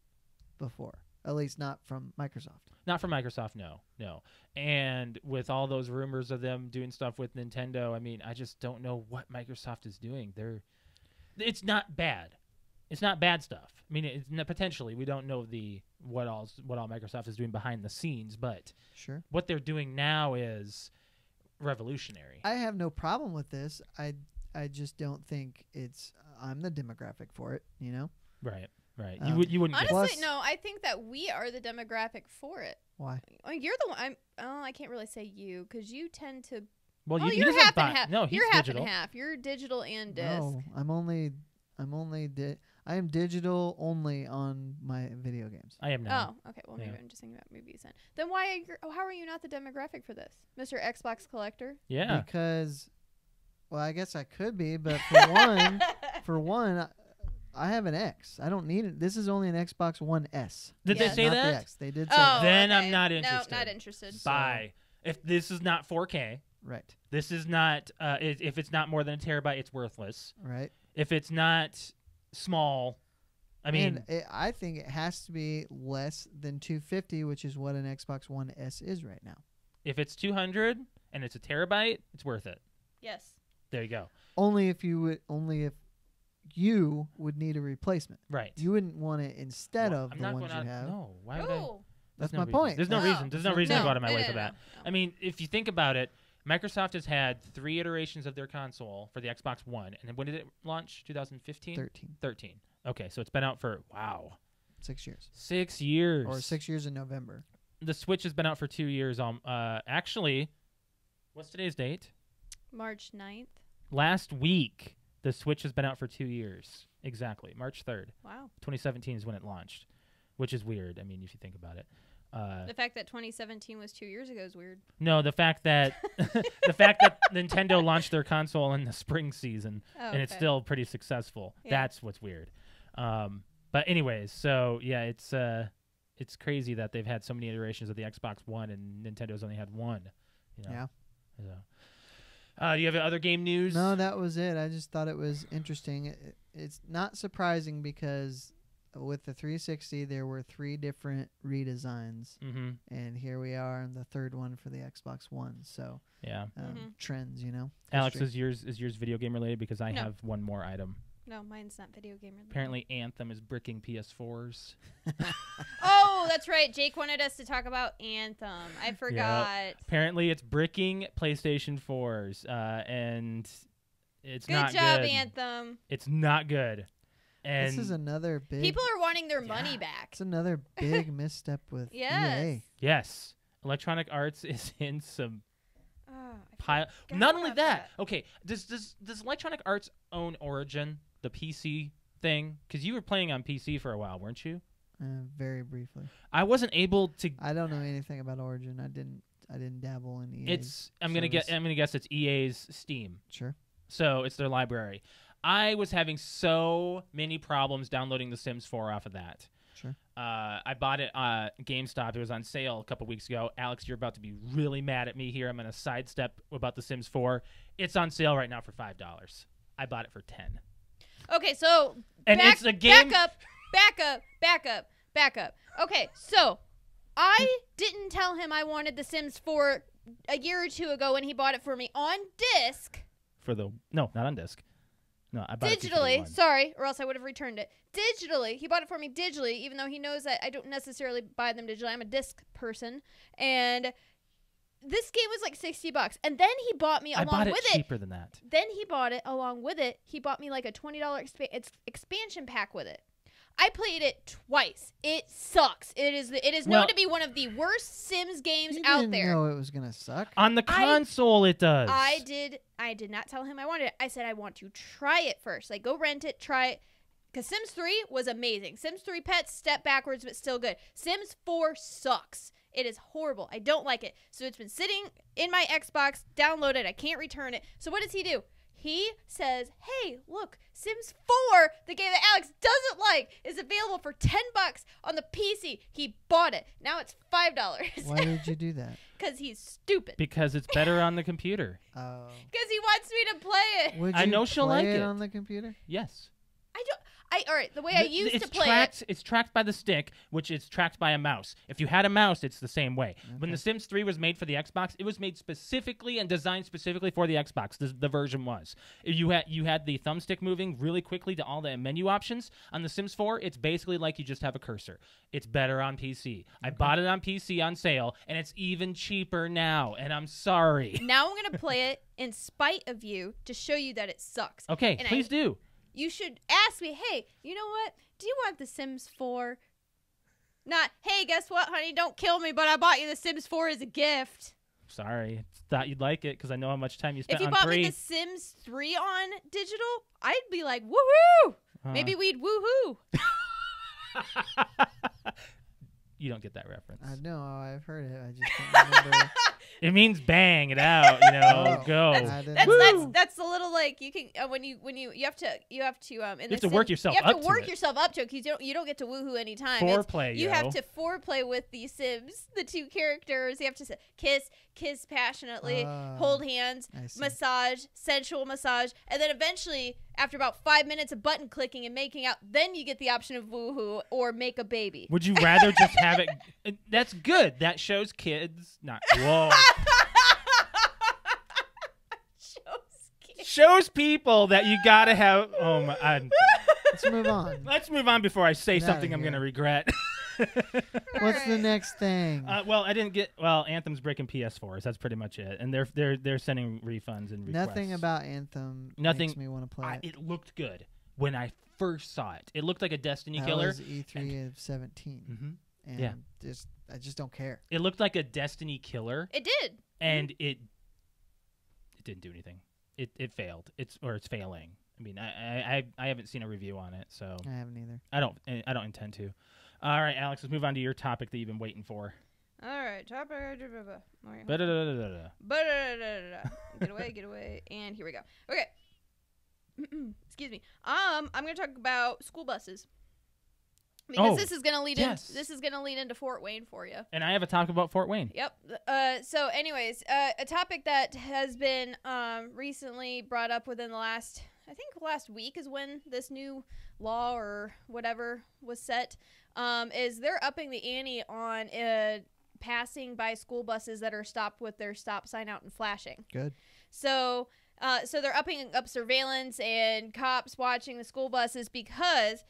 before. At least not from Microsoft. Not from Microsoft, no. And with all those rumors of them doing stuff with Nintendo, I mean, I just don't know what Microsoft is doing. It's not bad. It's not bad stuff. I mean, potentially we don't know what all Microsoft is doing behind the scenes, but Sure. what they're doing now is revolutionary. I have no problem with this. I just don't think I'm the demographic for it, you know? Right. Um, You wouldn't get Honestly, Plus- no. I think that we are the demographic for it. Why? Oh, you're the one. I can't really say you because you tend to. Well, Oh, he you're doesn't half buy- and half. No, he's you're half digital. and half. You're digital and disc. No, I am digital only on my video games. I am now. Oh, okay. Well, maybe Yeah. I'm just thinking about movies then. Then why? How are you not the demographic for this, Mr. Xbox collector? Yeah. Because, well, I guess I could be, but for one, I have an X. I don't need it. This is only an Xbox One S. Did Yes. they say not that? The X. They did say Oh, that. Then I'm okay. not interested. No, not interested. Bye. If this is not 4K, Right. this is not. If it's not more than a terabyte, it's worthless. Right. If it's not small, I mean, I think it has to be less than 250, which is what an Xbox One S is right now. if it's 200 and it's a terabyte, it's worth it. Yes. There you go. Only if you would need a replacement. Right. You wouldn't want it instead Well, of I'm the not ones going you out. have. No. Why would I? Ooh. That's There's no my reason. point. There's no Oh. reason. There's no reason to No, go out of my no, way no, for no, that. no. I mean, if you think about it, Microsoft has had 3 iterations of their console for the Xbox One, and then when did it launch? 2015. 13. Okay, so it's been out for 6 years. 6 years. Or 6 years in November. The Switch has been out for 2 years. Actually, what's today's date? March 9th. Last week, the Switch has been out for 2 years. Exactly, March 3rd, Wow. 2017 is when it launched, which is weird. I mean, if you think about it. The fact that 2017 was 2 years ago is weird. No, the fact that Nintendo launched their console in the spring season Oh, and it's okay. still pretty successful. Yeah. That's what's weird. But anyways, so yeah, it's crazy that they've had so many iterations of the Xbox One and Nintendo's only had one. You know? Yeah. So. Do you have other game news? No, that was it. I just thought it was interesting. It's not surprising because with the 360, there were 3 different redesigns. Mm-hmm. And here we are in the 3rd one for the Xbox One. So Yeah. trends, you know. Alex, History. is yours video game related? Because I No. have one more item. No, mine's not video game related. Apparently, Anthem is bricking PS4s. Oh, Oh, that's right. Jake wanted us to talk about Anthem. I forgot. Apparently, it's bricking PlayStation 4s, and it's Good not job, good. Anthem. It's not good. And This is another big. People are wanting their money back. It's another big misstep with Yes. EA. yes, Electronic Arts is in some Oh, I pile. forgot Not only about that, okay. Does Electronic Arts own Origin, the PC thing? Because you were playing on PC for a while, weren't you? Very briefly. I wasn't able to. I don't know anything about Origin. I didn't dabble in EA. I'm gonna guess it's EA's Steam. Sure. So it's their library. I was having so many problems downloading The Sims 4 off of that. Sure. I bought it GameStop. It was on sale a couple weeks ago. Alex, you're about to be really mad at me here. I'm going to sidestep about The Sims 4. It's on sale right now for $5. I bought it for $10. Okay, so And it's a game. back up. Okay, so I didn't tell him I wanted The Sims 4 a year or two ago when he bought it for me on disc. No, not on disc. No, I bought it for the Digitally, one. sorry, or else I would have returned it. Digitally, he bought it for me digitally, even though he knows that I don't necessarily buy them digitally. I'm a disc person, and this game was like $60, and then he bought me I along bought it with cheaper than that. Then he bought it along with it. He bought me like a $20 expansion pack with it. I played it twice. It sucks. It is known to be one of the worst Sims games You out didn't there. know it was gonna suck. On the console, it does. I did not tell him I wanted it. I said I want to try it first. Like, go rent it, try it. Because Sims 3 was amazing. Sims 3 Pets, step backwards, but still good. Sims 4 sucks. It is horrible. I don't like it. So it's been sitting in my Xbox, downloaded. I can't return it. So what does he do? He says, hey, look, Sims 4, the game that Alex doesn't like, is available for $10 on the PC. He bought it. Now it's $5. Why did you do that? Because he's stupid. Because it's better on the computer. Oh. Because he wants me to play it. Would I you know she'll play like it it. on the computer? Yes. All right, the way I used to play it. It's tracked by the stick, which is tracked by a mouse. If you had a mouse, it's the same way. When Okay. The Sims 3 was made for the Xbox, it was made specifically and designed specifically for the Xbox. The version was. You had the thumbstick moving really quickly to all the menu options. On The Sims 4, it's basically like you just have a cursor. It's better on PC. I bought it on PC on sale, and it's even cheaper now, and I'm sorry. Now I'm going to play it in spite of you to show you that it sucks. Okay, And please do. You should ask me, hey, you know what? Do you want The Sims 4? Not, hey, guess what, honey? Don't kill me, but I bought you The Sims 4 as a gift. Sorry. Thought you'd like it because I know how much time you If spent you on bought 3. me The Sims 3 on digital, I'd be like, woohoo! Maybe we'd woohoo. You don't get that reference. I know. I've heard it. I just don't remember. It means bang it out, you know, Oh. go. I didn't That's a little like you can when you have to You have to work yourself you have up to to work it. yourself up to it because you don't get to woohoo anytime. Foreplay, You yo. have to foreplay with the Sims, the two characters. You have to kiss passionately, Oh, hold hands, I see. massage, sensual massage, and then eventually, after about 5 minutes of button clicking and making out, then you get the option of woohoo or make a baby. Would you rather just have it? That's good. That shows kids. Not whoa. Shows people that you gotta have. Oh my! Let's move on. Let's move on before I say Get outta something I'm here. gonna regret. What's the next thing? Well, I didn't get. Well, Anthem's breaking PS4s. That's pretty much it. And they're sending refunds and requests. Nothing about Anthem Nothing- makes me want to play it. It looked good when I first saw it. It looked like a Destiny That killer. was E3 of 17, hmm and Yeah. I just don't care. It looked like a Destiny killer, It did. and it didn't do anything. It failed. It's failing. I mean, I haven't seen a review on it, so I haven't either. I don't intend to. All right, Alex, let's move on to your topic that you've been waiting for. All right, topic. Ba-da-da-da-da-da. Get away, and here we go. Okay. Excuse me. I'm gonna talk about school buses because Oh, this is gonna lead yes. this is gonna lead into Fort Wayne for you. And I have a topic about Fort Wayne. Yep. So, anyways, a topic that has been recently brought up within the last week is when this new law or whatever was set. Is they're upping the ante on passing by school buses that are stopped with their stop sign out and flashing. Good. So they're upping up surveillance and cops watching the school buses because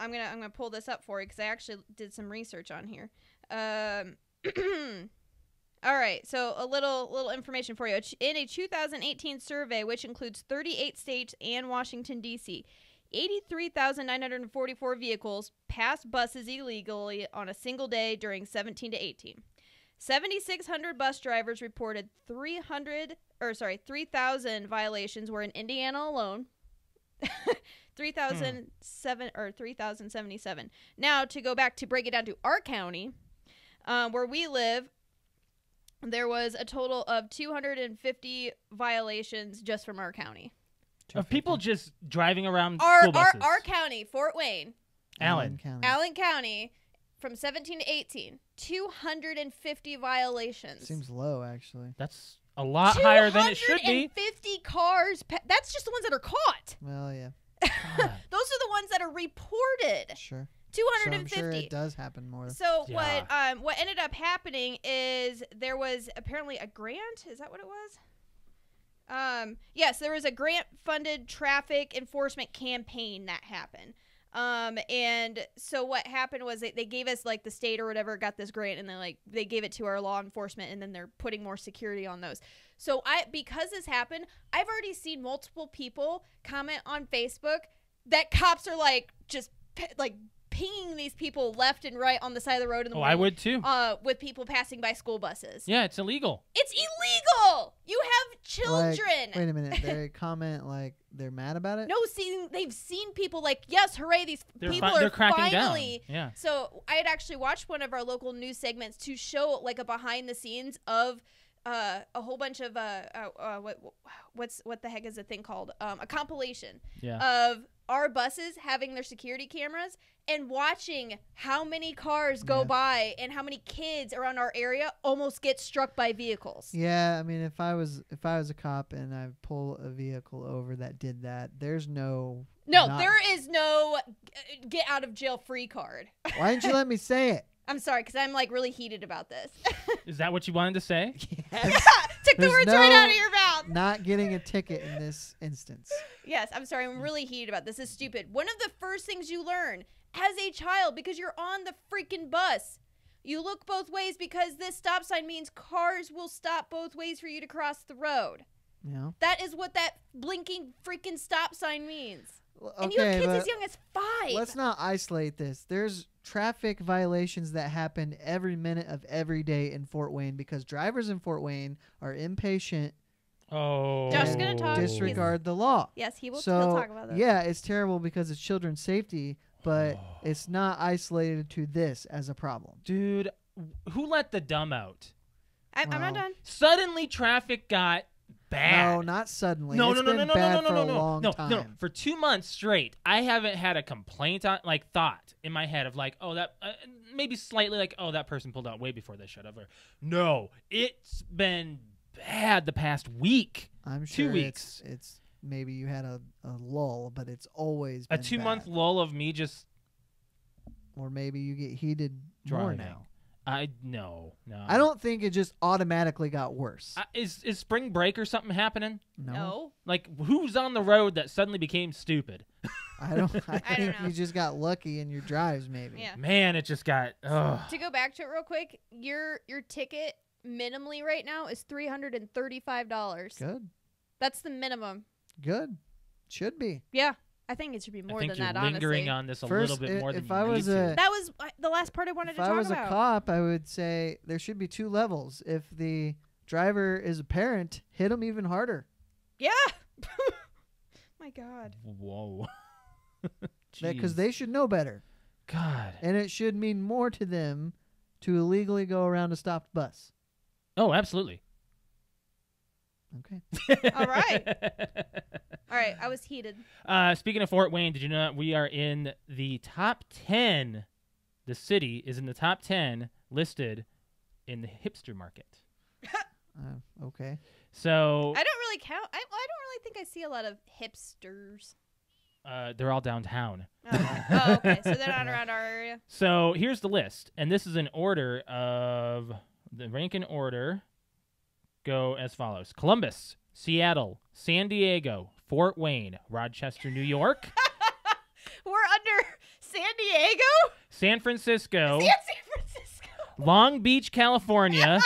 I'm gonna pull this up for you because I actually did some research on here. All right, so a little information for you. In a 2018 survey, which includes 38 states and Washington, D.C., 83,944 vehicles passed buses illegally on a single day during 17 to 18. 7,600 bus drivers reported 3,000 violations were in Indiana alone. 3,077. Now, to go back to break it down to our county, where we live, there was a total of 250 violations just from our county. Of people just driving around Our school buses. our county, Fort Wayne, Allen County. from 17 to 18, 250 violations. Seems low, actually. That's a lot higher than it should be. 250 cars. That's just the ones that are caught. Well, yeah, Those are the ones that are reported. sure. 250. So I'm sure it does happen more. So Yeah. what ended up happening is there was apparently a grant. Is that what it was? Yes, there was a grant-funded traffic enforcement campaign that happened. And so what happened was they gave us, like, the state or whatever got this grant, and then, like, they gave it to our law enforcement, and then they're putting more security on those. So because this happened, I've already seen multiple people comment on Facebook that cops are, like, just like pinging these people left and right on the side of the road in the morning. I would too. With people passing by school buses. Yeah, it's illegal. It's illegal. You have children. Like, wait a minute. They comment like they're mad about it? No, they've seen people like, yes, hooray, these people They're are cracking finally. down. Yeah. So I had actually watched one of our local news segments to show like a behind the scenes of a whole bunch of what the heck is the thing called? A compilation of our buses having their security cameras and watching how many cars go by and how many kids around our area almost get struck by vehicles. Yeah, I mean, if I was a cop and I pull a vehicle over that did that, there's no. There is no get out of jail free card. Why didn't you let me say it? I'm sorry, because I'm like really heated about this. Is that what you wanted to say? Yes. Took the words right out of your mouth. Not getting a ticket in this instance. Yes, I'm sorry. I'm really heated about this. This is stupid. One of the first things you learn as a child, because you're on the freaking bus, you look both ways because this stop sign means cars will stop both ways for you to cross the road. Yeah. That is what that blinking freaking stop sign means. Okay, and you have kids but as young as 5. let's not isolate this. There's traffic violations that happen every minute of every day in Fort Wayne because drivers in Fort Wayne are impatient Oh. Josh's gonna talk. disregard the law. Yes, he'll So, talk about this. yeah, it's terrible because it's children's safety, but it's not isolated to this as a problem. Dude, who let the dumb out? I'm not Well, done. Suddenly traffic got bad. No, not suddenly. No, It's no, no, been no, bad no, for no, a no, long no, time. no. For 2 months straight, I haven't had a complaint on, like, thought in my head of like, oh, that maybe slightly like, oh, that person pulled out way before they should have. Or no, it's been bad the past week. I'm sure 2 weeks. It's maybe you had a lull, but it's always A been 2-month bad. lull of me just Or maybe you get heated more driving. now. No. I don't think it just automatically got worse. Is spring break or something happening? No. Like, who's on the road that suddenly became stupid? I don't. I I don't think know. you just got lucky in your drives, maybe. Yeah. Man, it just got. Ugh. To go back to it real quick, your ticket minimally right now is $335. Good. That's the minimum. Good. Should be. Yeah, I think it should be more I think than you're that. lingering honestly, on this a First, little bit more than if you I need was to. a- that was the last part I wanted If to I talk was about. a cop, I would say there should be 2 levels. If the driver is a parent, hit him even harder. Yeah. My God. Whoa. Because Jeez. they should know better. God. And it should mean more to them to illegally go around a stopped bus. Oh, absolutely. Okay. All right. All right. I was heated. Speaking of Fort Wayne, did you know that we are in the top 10? The city is in the top 10 listed in the hipster market. Okay. So I don't really count. I don't really think I see a lot of hipsters. they're all downtown. Oh, okay. So they're not around our area. So here's the list, and this is an order of the rank and order. Go as follows: Columbus, Seattle, San Diego, Fort Wayne, Rochester, New York. We're under San Diego? San Francisco, San Francisco. Long Beach, California,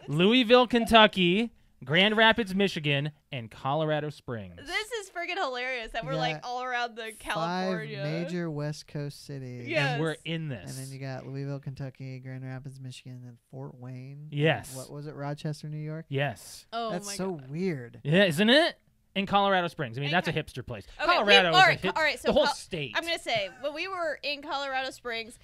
Louisville, Kentucky, Grand Rapids, Michigan, and Colorado Springs. This is friggin' hilarious that we're You like got all around the California. 5 major West Coast cities. Yeah. And we're in this. And then you got Louisville, Kentucky, Grand Rapids, Michigan, and Fort Wayne. and Yes. What was it? Rochester, New York? Yes. Oh That's my so god. weird. Yeah, isn't it? In Colorado Springs. I mean, And that's a hipster place. Okay, Colorado is all a right, hip- all right, so the whole Col- state. I'm gonna say when we were in Colorado Springs,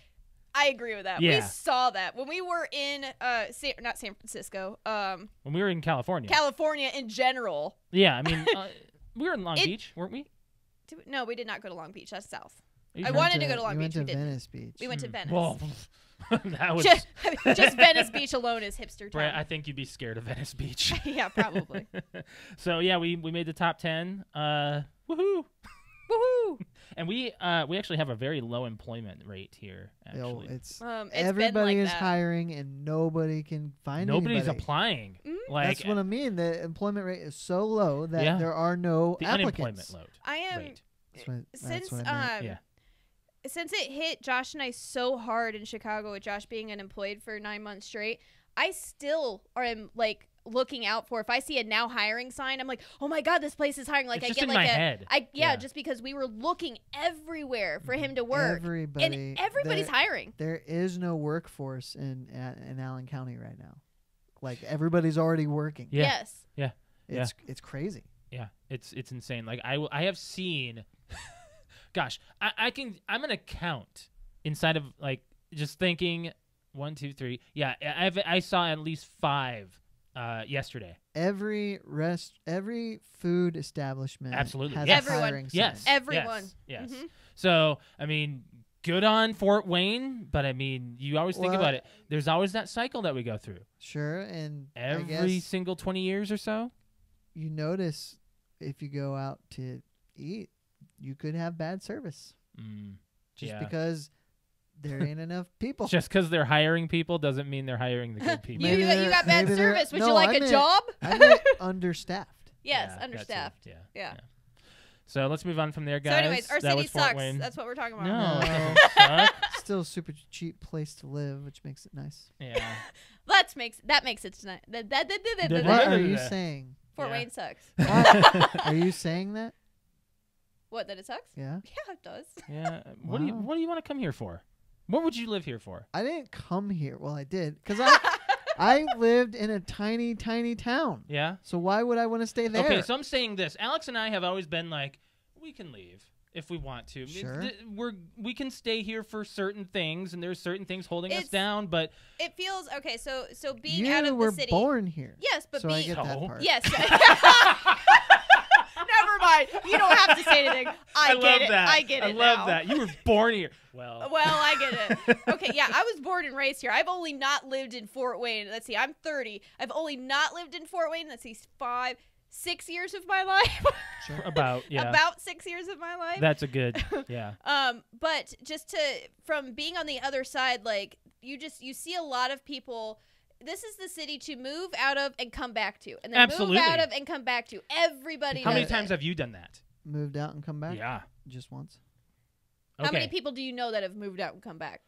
I agree with that. Yeah. We saw that when we were in not San Francisco, when we were in California. California in general. Yeah, I mean, we were in Long It- Beach, weren't we? No, we did not go to Long Beach. That's south. Are you I sure? wanted to go to Long you Beach. Went We to didn't. Venice Beach. We went to Venice. Well, that was. Just Venice Beach alone is hipster Brett, town. I think you'd be scared of Venice Beach. Yeah, probably. So yeah, we made the top 10. Woohoo! Woohoo! And we actually have a very low employment rate here. Yo, Actually, it's It's everybody been like is that. hiring and nobody can find nobody's anybody. applying. Mhm. Like That's what I mean. The employment rate is so low that Yeah. there are no the applicants. unemployment load. I am rate. That's since what I meant. Yeah. since it hit Josh and I so hard in Chicago with Josh being unemployed for 9 months straight, I still am like looking out for if I see a now hiring sign, I'm like, oh my god, this place is hiring. Like It's I just get in like my a head. yeah, Yeah. just because we were looking everywhere for him to work. Everybody, And everybody's there, hiring. there is no workforce in Allen County right now. Like everybody's already working. Yeah. Yes. It's crazy. Yeah, it's insane. Like I have seen, gosh, I'm gonna count inside of like just thinking 1, 2, 3. Yeah, I saw at least 5 yesterday. Every food establishment Absolutely. has Yes. a hiring sign. Yes, Everyone. Yes. Mhm. So I mean, good on Fort Wayne, but I mean, you always think Well, about it. There's always that cycle that we go through Sure, and I every guess single 20 years or so. you notice if you go out to eat, you could have bad service just yeah. because there ain't enough people. Just because they're hiring people doesn't mean they're hiring the good people. Maybe You they're- got bad maybe they're- service. Would no, you like I a meant- job? I mean, understaffed. Yes, Yeah, that too. understaffed. Yeah. Yeah. So let's move on from there, guys. So anyways, our That city was Fort sucks. Wayne. That's what we're talking about. No, it No. doesn't suck. Still a super cheap place to live, which makes it nice. Yeah. that makes it tonight. What What are you Yeah. saying? Fort Yeah. Wayne sucks. What? Are you saying that? What, that it sucks? Yeah. Yeah, it does. Yeah. Wow. What do you want to come here for? What would you live here for? I didn't come here. Well, I did because I lived in a tiny, tiny town. Yeah. So why would I want to stay there? Okay, so I'm saying this. Alex and I have always been like, we can leave if we want to. Sure. We can stay here for certain things, and there's certain things holding us It's- down. But It feels okay. So being you out of were the city. born here. Yes, but so I being get that No. part. yes. Never mind. You don't have to say anything. I get love it. that. I get it. I love now. that. You were born here. Well, Well, I get it. Okay, yeah, I was born and raised here. I've only not lived in Fort Wayne. Let's see, I'm 30. I've only not lived in Fort Wayne. Let's see, 6 years of my life. Sure. about yeah. About 6 years of my life. That's a good yeah. But just from being on the other side, like you see a lot of people. This is the city to move out of and come back to, and then Absolutely. move out of and come back to. Everybody. How many does it. times have you done that? Moved out and come back. Yeah. Just once. Okay. How many people do you know that have moved out and come back?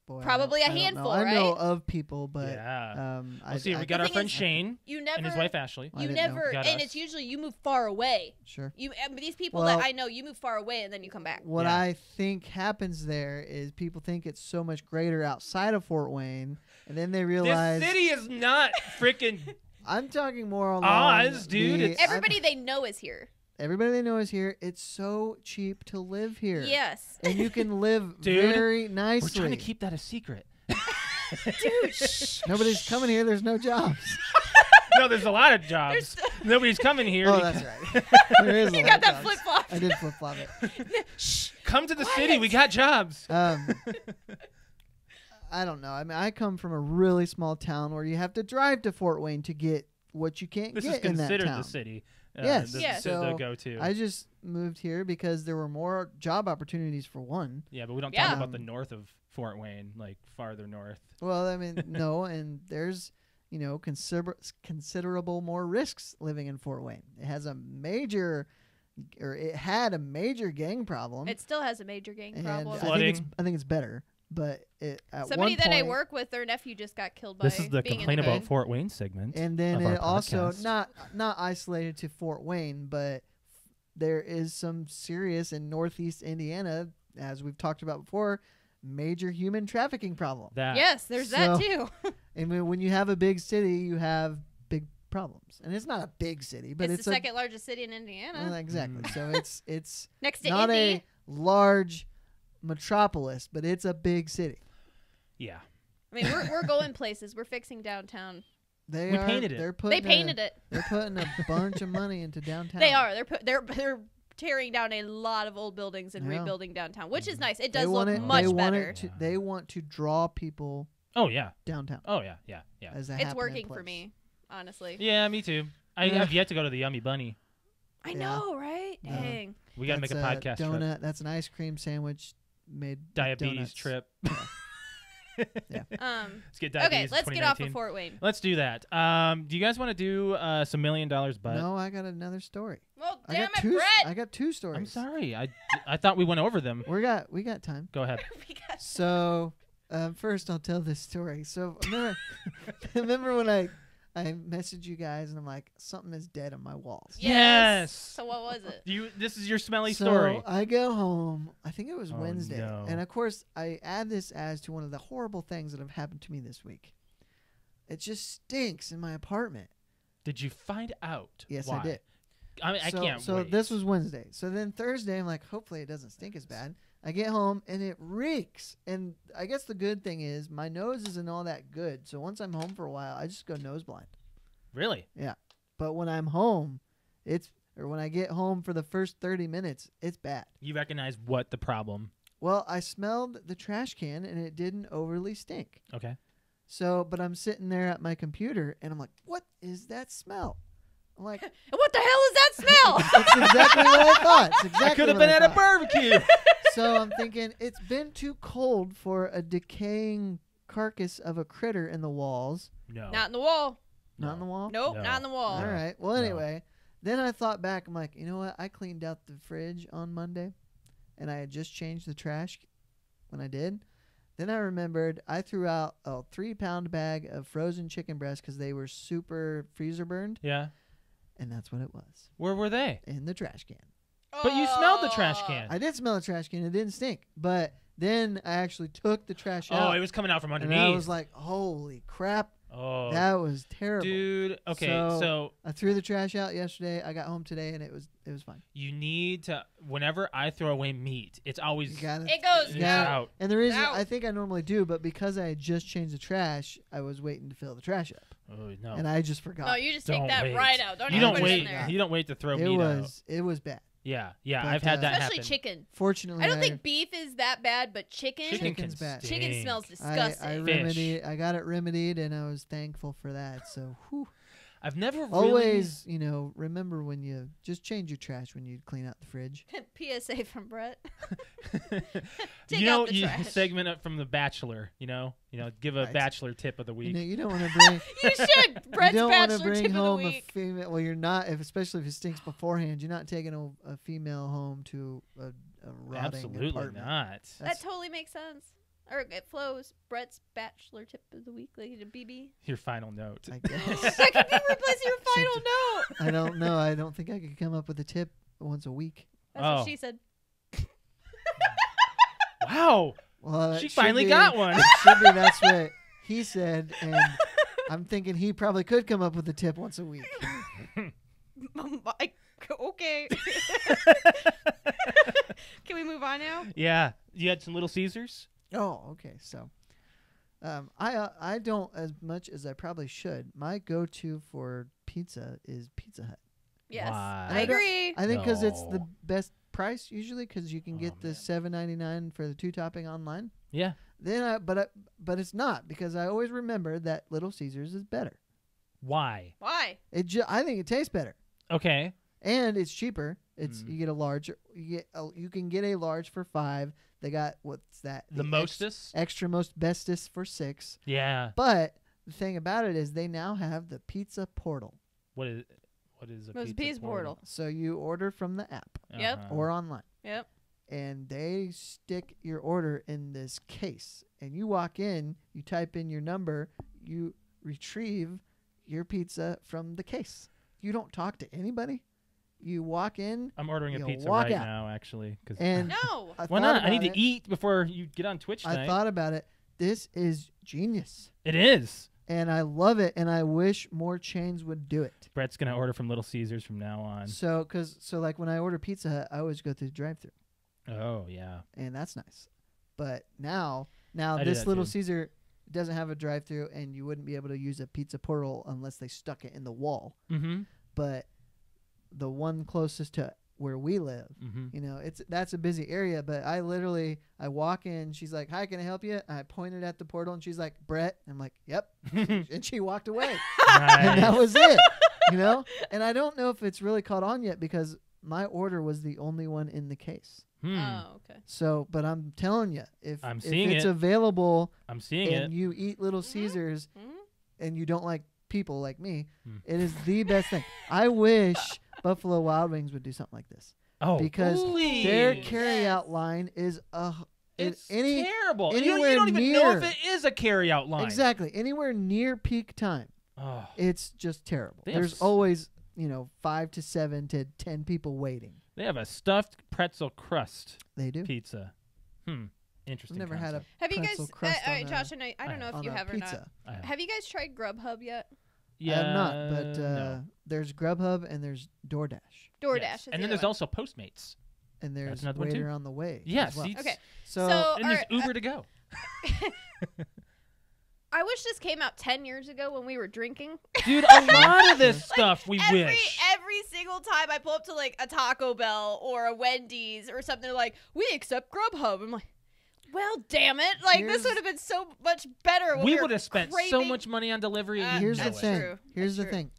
Boy, Probably a I don't know. handful, I know right? of people, but Yeah. I Let's see. We I- got The our thing friend is, Shane You never. and his wife Ashley. I You didn't know. never, Got and us. it's usually you move far away. Sure. These people Well, that I know, you move far away and then you come back. What Yeah. I think happens there is people think it's so much greater outside of Fort Wayne, and then they realize This city is not freaking. I'm talking more along Oz, dude, the- it's- Everybody they know is here. everybody they know is here. It's so cheap to live here. Yes, And you can live Dude, very We're nicely. trying to keep that a secret. dude. Shh. Nobody's coming here. There's no jobs. No, there's a lot of jobs. Nobody's coming here. Oh, because- that's right. There is a You lot got of that jobs. flip flop. I did flip flop it. Come to the city. We got jobs. I don't know. I mean, I come from a really small town where you have to drive to Fort Wayne to get what you can't This is get in that considered town. the city. Yes. The, Yes. the So, go-to. I just moved here because there were more job opportunities for one. Yeah, but we don't Yeah. talk about the north of Fort Wayne, like farther north. Well, I mean, no, and there's considerable more risks living in Fort Wayne. It has a major or it had a major gang problem. It still has a major gang and problem. Flooding. I think it's better, but at Somebody one that I point, work with, their nephew just got killed by This is the being in complain the about gang. Fort Wayne segment. and then of our it also podcast. not isolated to Fort Wayne, but there is some serious in Northeast Indiana, as we've talked about before, major human trafficking problem. That Yes, there's that So- too. And when you have a big city, you have big problems. And it's not a big city, but it's it's the a second largest city in Indiana, exactly. So it's next to not Indy. a large metropolis, but it's a big city. Yeah. I mean, we're going places. We're fixing downtown. They We are, painted it. They're They putting painted it. They're putting a bunch of money into downtown. They are. They're tearing down a lot of old buildings and Yeah. rebuilding downtown, which is nice. It They does want look it, much they want better. it to, they want to draw people Oh yeah. downtown. Oh yeah. Yeah. Yeah. As a It's happening working for place. me, honestly. Yeah, me too. I Yeah. have yet to go to the Yummy Bunny. I Yeah. know, right? Yeah. Dang. We got to make a That's podcast donut. trip. That's an ice cream sandwich made with Diabetes donuts. trip. Let's get Okay, diabetes. let's get off of 2019. Fort Wayne. Let's do that. Do you guys want to do some $1 million but? No, I got another story. Well, I damn got it, two. Brett. I got two stories. I'm sorry. I thought we went over them. We got time. Go ahead. We got- So first, I'll tell this story. So remember when I messaged you guys and I'm like, something is dead on my walls. Yes. So what was it? This is your smelly So story. I go home. I think it was Oh, Wednesday, no. and of course I add this as to one of the horrible things that have happened to me this week. It just stinks in my apartment. Did you find out? Yes, why? I did. I mean, I can't So wait. this was Wednesday. So then Thursday, I'm like, hopefully it doesn't stink as bad. I get home and it reeks. And I guess the good thing is my nose isn't all that good. So once I'm home for a while, I just go nose blind. Really? But when I'm home, when I get home for the first 30 minutes, it's bad. You recognize what the problem? Well, I smelled the trash can and it didn't overly stink. Okay. So, but I'm sitting there at my computer and I'm like, what is that smell? I'm like, What the hell is that smell? that's exactly what I thought. It's exactly I could have what been I at a thought. barbecue. So I'm thinking it's been too cold for a decaying carcass of a critter in the walls. No. Not in the wall. Not in the wall? Nope, No. not in the wall. All No. right. Well, No. anyway, then I thought back. I'm like, you know what? I cleaned out the fridge on Monday, and I had just changed the trash when I did. Then I remembered I threw out a 3-pound bag of frozen chicken breasts because they were super freezer burned, Yeah. and that's what it was Where were they? in the trash can. But you smelled the trash Oh. can. I did smell the trash can. It didn't stink, but then I actually took the trash Oh, out. it was coming out from and underneath. I was like, holy crap, oh, that was terrible. dude. Okay, So- so I threw the trash out yesterday. I got home today, and it was fine. you need to. Whenever I throw away meat, it's always You got It goes it's out. out. And the reason Out. I think I normally do, but because I had just changed the trash, I was waiting to fill the trash up, Oh no. and I just forgot. No, you just take Don't that wait. right out. Don't You even don't put it in wait. there. You don't wait to throw it meat out. was bad. Yeah. But, I've had that Especially happen. chicken. Fortunately, I don't think beef is that bad, but chicken. Chicken Chicken's can bad. Chicken stink. smells I disgusting. Fish. I got it remedied, and I was thankful for that. So, whew. I've never really. Always, remember when you just change your trash when you clean out the fridge. PSA from Brett. you Take know, out the you trash. segment it from The Bachelor. You know, give a Right. Bachelor tip of the week. You don't want to bring. You should. Brett's you don't want to bachelor bring tip of the home a week. female. Well, you're not, especially if it stinks beforehand. You're not taking a female home to a rotting Absolutely apartment. not. That totally makes sense. Or it flows. Brett's bachelor tip of the week, like a BB. Your final note. I guess. That could be replacing your final note. I don't know. I don't think I could come up with a tip once a week. That's Oh. what she said. Wow. Well, She it should finally be- got one. It should be. That's what he said, and I'm thinking he probably could come up with a tip once a week. Okay. Can we move on now? Yeah. You had some Little Caesars? Oh, okay. So, I don't as much as I probably should. My go-to for pizza is Pizza Hut. Yes. Why? I agree. I think because it's the No. best price usually, because you can Oh, get the man. $7.99 for the 2-topping online. Yeah. But it's not, because I always remember that Little Caesars is better. Why? Why? I think it tastes better, Okay. and it's cheaper. Mm. You get a large. You can get a large for $5. They got what's that? The mostest? extra most bestest for $6. Yeah. But the thing about it is they now have the pizza portal. What is What is a What's pizza, Pizza Portal? So you order from the app Yep. or online, Yep. and they stick your order in this case. And you walk in, you type in your number, you retrieve your pizza from the case. You don't talk to anybody. You walk in, I'm ordering a you pizza walk right out. now, actually. Cause and No. I why thought not? I need about to eat before you get on Twitch tonight. I thought about it. This is genius, It is. and I love it. And I wish more chains would do it. Brett's gonna order from Little Caesars from now on. So like when I order Pizza Hut, I always go through the drive-thru, Oh yeah. and that's nice. But now I do this that Little too. Caesar doesn't have a drive-thru, and you wouldn't be able to use a Pizza Portal unless they stuck it in the wall. Mm-hmm. But the one closest to where we live, Mm-hmm. you know, that's a busy area. But I walk in, she's like, "Hi, can I help you?" I pointed at the portal, and she's like, "Brett." I'm like, "Yep," and she walked away, and that was it. You know, and I don't know if it's really caught on yet because my order was the only one in the case. Oh, okay. So, but I'm telling you, if I'm seeing it's it. available I'm seeing and it. you eat Little Caesars Mhm. and you don't like people like me, Hmm. it is the best thing. I wish Buffalo Wild Wings would do something like this Oh, because please. their Yes. carryout line is It's any terrible. And you anywhere don't even know if near- it is a carryout line. exactly anywhere near peak time. Oh. It's just terrible. They have There's always 5 to 7 to 10 people waiting. They have a stuffed pretzel crust They do. pizza. Interesting. I've never had a concept. Have you pretzel guys, crust on a- Josh? I don't know if on you a have or pizza. not. I have. Have you guys tried Grubhub yet? Yeah, I have not, but no. there's Grubhub and there's DoorDash. DoorDash. Yes. Is And the then there's other one. also Postmates. And there's another one, too. Waiter on the way. Yeah, as well. seats. Okay. So, And there's Uber to go. I wish this came out 10 years ago when we were drinking. Dude, a lot of this stuff we every wish. every single time I pull up to like a Taco Bell or a Wendy's or something, they're like, "We accept Grubhub." I'm like, "Well, damn it! Like Here's- this would have been so much better." When We were would have spent so craving- much money on delivery. and here's you the know it. thing. True. Here's That's the true. thing.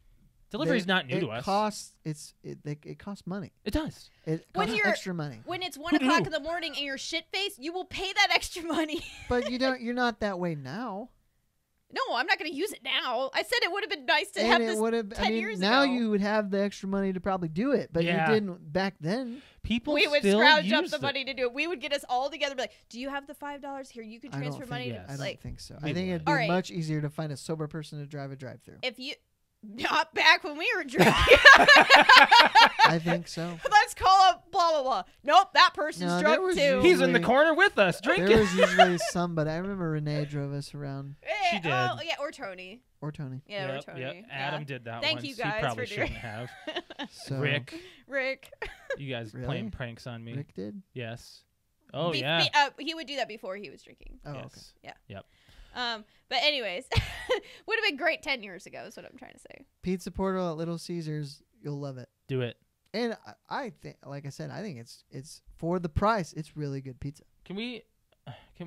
Delivery's not new it to us. Costs it costs money. It does. It When costs you're- extra money. When it's 1 Who o'clock knew? in the morning and you're shit faced, you will pay that extra money. But you're not that way now. No, I'm not going to use it now. I said it would have been nice to and have it this would have 10 years now ago. you would have the extra money to probably do it, but Yeah. you didn't back then. People we would still scrounge up use the it. money to do it. We would get us all together and be like, "Do you have the $5 here? You can I don't transfer think, money." yes. I don't Like, think so. We I think would. it'd be All right. much easier to find a sober person to drive a drive-through. if you not back when we were drinking. I think so. Let's call up blah blah blah. Nope, that person's No, there drunk was too. He's in the Usually- corner with us There drinking. was usually somebody. I remember Renee drove us around, She did. Oh, yeah, or Tony. or Tony. Yeah, or Yep, Tony. yep. Adam did that Thank once. you guys He probably for doing- shouldn't have. So Rick, Rick. you guys Really? playing pranks on me. Rick did. Yes. Oh, Be- yeah. he would do that before he was drinking. Oh, yes. But anyways, would have been great 10 years ago. Is what I'm trying to say. Pizza Portal at Little Caesars. You'll love it. Do it. And I think, like I said, I think it's for the price. It's really good pizza. Can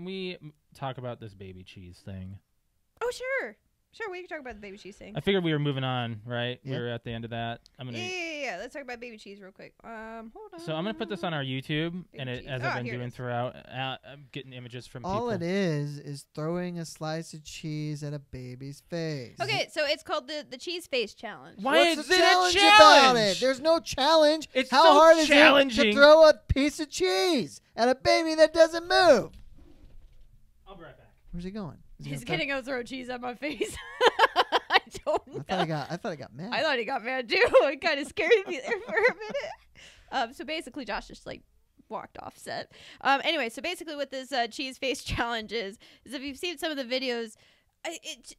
we talk about this baby cheese thing? Oh sure. Sure, we can talk about the baby cheese thing. I figured we were moving on, right? Yeah. We were at the end of that. Yeah. Let's talk about baby cheese real quick. Hold on. So I'm gonna put this on our YouTube, Baby and cheese. as Ah, I've been here it doing is. throughout, I'm getting images from All people. it is throwing a slice of cheese at a baby's face. Okay, so it's called the cheese face challenge. Why What's is the it challenge a about challenge? it? There's no challenge. It's How so hard is it to challenging. throw a piece of cheese at a baby that doesn't move? I'll be right back. Where's he going? Is he He's gonna gonna go throw cheese at my face. I don't know. I thought he got mad. I thought he got mad too. It kind of scared me there for a minute. So basically, Josh just like walked off set. Anyway, so basically, what this cheese face challenge is if you've seen some of the videos, it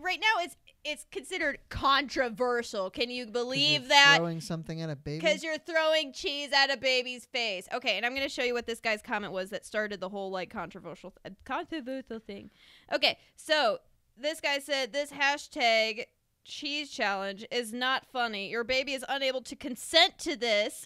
right now it's considered controversial. Can you 'Cause believe you're that? throwing something at a baby. Because you're throwing cheese at a baby's face. Okay, and I'm going to show you what this guy's comment was that started the whole like controversial thing. Okay, so this guy said this hashtag cheese challenge is not funny. Your baby is unable to consent to this.